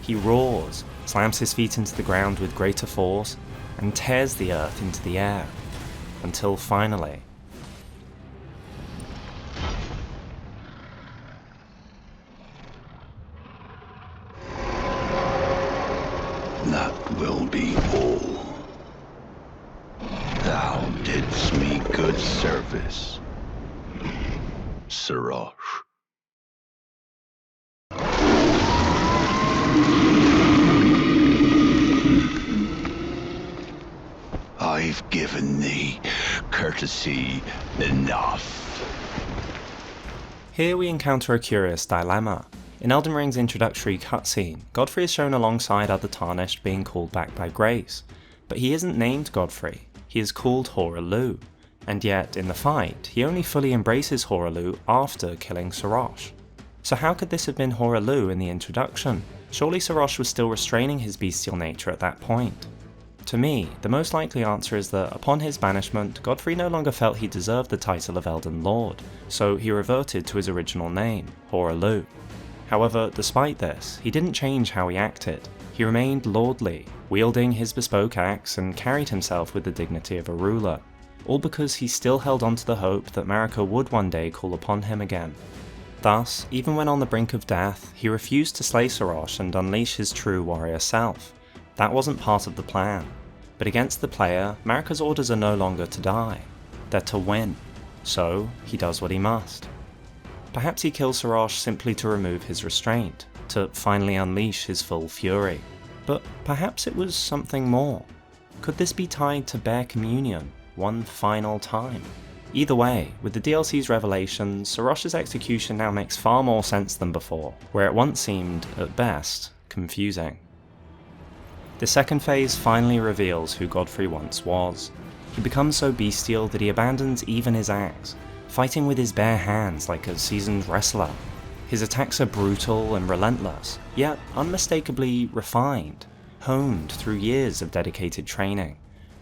He roars, slams his feet into the ground with greater force, and tears the earth into the air, until finally... That will be all. Thou didst me good service, Serosh. I've given thee courtesy enough. Here we encounter a curious dilemma. In Elden Ring's introductory cutscene, Godfrey is shown alongside other Tarnished being called back by grace, but he isn't named Godfrey, he is called Hoarah Loux, and yet in the fight, he only fully embraces Hoarah Loux after killing Serosh. So how could this have been Hoarah Loux in the introduction? Surely Serosh was still restraining his bestial nature at that point. To me, the most likely answer is that upon his banishment, Godfrey no longer felt he deserved the title of Elden Lord, so he reverted to his original name, Hoarah Loux. However, despite this, he didn't change how he acted. He remained lordly, wielding his bespoke axe and carried himself with the dignity of a ruler, all because he still held on to the hope that Marika would one day call upon him again. Thus, even when on the brink of death, he refused to slay Serosh and unleash his true warrior self. That wasn't part of the plan. But against the player, Marika's orders are no longer to die, they're to win, so he does what he must. Perhaps he kills Serosh simply to remove his restraint, to finally unleash his full fury. But perhaps it was something more. Could this be tied to Bare Communion one final time? Either way, with the DLC's revelations, Serosh's execution now makes far more sense than before, where it once seemed, at best, confusing. The second phase finally reveals who Godfrey once was. He becomes so bestial that he abandons even his axe, fighting with his bare hands like a seasoned wrestler. His attacks are brutal and relentless, yet unmistakably refined, honed through years of dedicated training.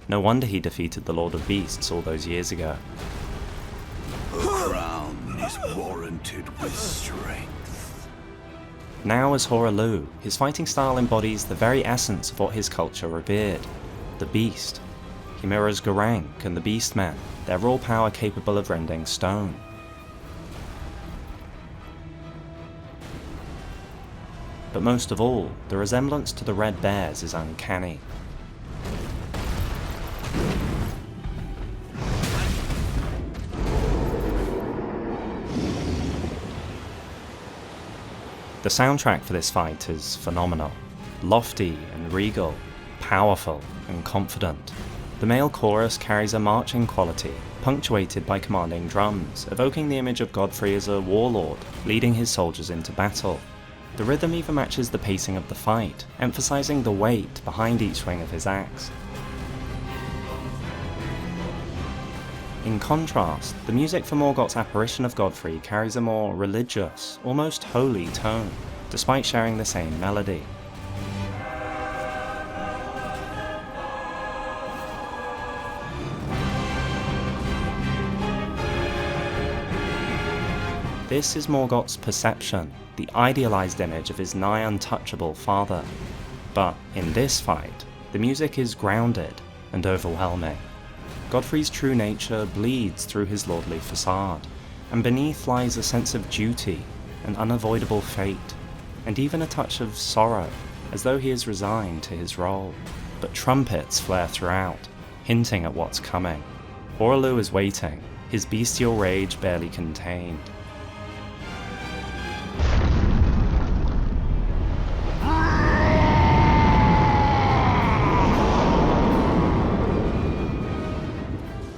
No wonder he defeated the Lord of Beasts all those years ago. A crown is warranted with strength. Now as Hoarah Loux, his fighting style embodies the very essence of what his culture revered, the Beast. He mirrors Gurranq and the Beastmen, their raw power capable of rending stone. But most of all, the resemblance to the Red Bears is uncanny. The soundtrack for this fight is phenomenal. Lofty and regal, powerful and confident. The male chorus carries a marching quality, punctuated by commanding drums, evoking the image of Godfrey as a warlord, leading his soldiers into battle. The rhythm even matches the pacing of the fight, emphasizing the weight behind each swing of his axe. In contrast, the music for Morgott's apparition of Godfrey carries a more religious, almost holy tone, despite sharing the same melody. This is Morgott's perception, the idealized image of his nigh untouchable father. But in this fight, the music is grounded and overwhelming. Godfrey's true nature bleeds through his lordly facade, and beneath lies a sense of duty, an unavoidable fate, and even a touch of sorrow, as though he is resigned to his role. but trumpets flare throughout, hinting at what's coming. Hoarah Loux is waiting, his bestial rage barely contained.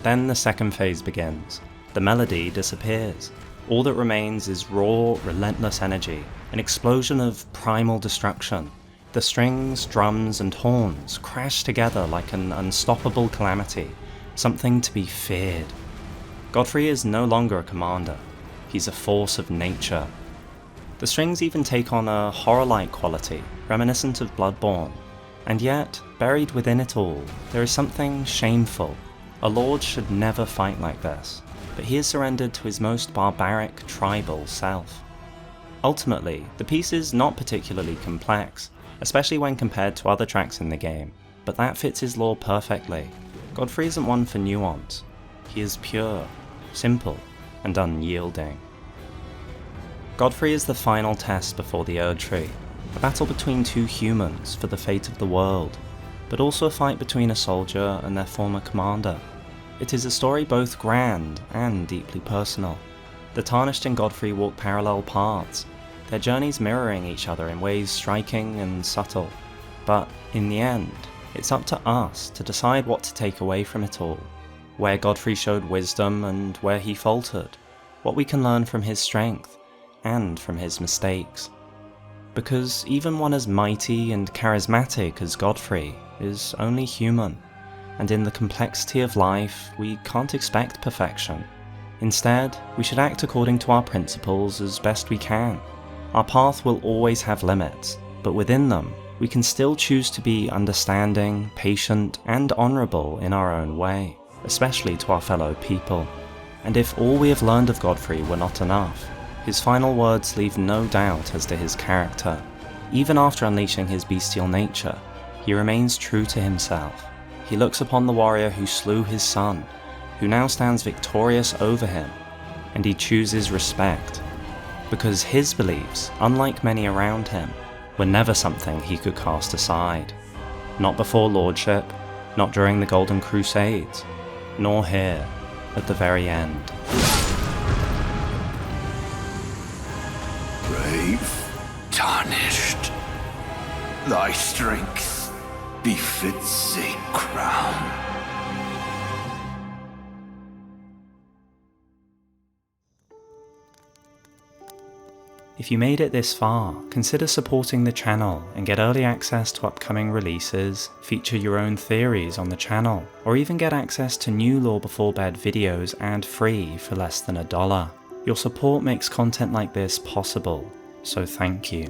Then the second phase begins. The melody disappears. All that remains is raw, relentless energy, an explosion of primal destruction. The strings, drums, and horns crash together like an unstoppable calamity, something to be feared. Godfrey is no longer a commander, he's a force of nature. The strings even take on a horror-like quality, reminiscent of Bloodborne, and yet, buried within it all, there is something shameful. A lord should never fight like this, but he has surrendered to his most barbaric, tribal self. Ultimately, the piece is not particularly complex, especially when compared to other tracks in the game, but that fits his lore perfectly. Godfrey isn't one for nuance. He is pure, simple, and unyielding. Godfrey is the final test before the Erdtree, a battle between two humans for the fate of the world, but also a fight between a soldier and their former commander. It is a story both grand and deeply personal. The Tarnished and Godfrey walk parallel paths, their journeys mirroring each other in ways striking and subtle. But in the end, it's up to us to decide what to take away from it all, where Godfrey showed wisdom and where he faltered, what we can learn from his strength and from his mistakes. Because even one as mighty and charismatic as Godfrey is only human, and in the complexity of life, we can't expect perfection. Instead, we should act according to our principles as best we can. Our path will always have limits, but within them, we can still choose to be understanding, patient, and honourable in our own way, especially to our fellow people. And if all we have learned of Godfrey were not enough, his final words leave no doubt as to his character. Even after unleashing his bestial nature, he remains true to himself. He looks upon the warrior who slew his son, who now stands victorious over him, and he chooses respect. Because his beliefs, unlike many around him, were never something he could cast aside. Not before Lordship, not during the Golden Crusades, nor here, at the very end. Brave, tarnished, thy strength befits a crown. If you made it this far, consider supporting the channel and get early access to upcoming releases, feature your own theories on the channel, or even get access to new Lore Before Bed videos ad-free for less than $1. Your support makes content like this possible, so thank you.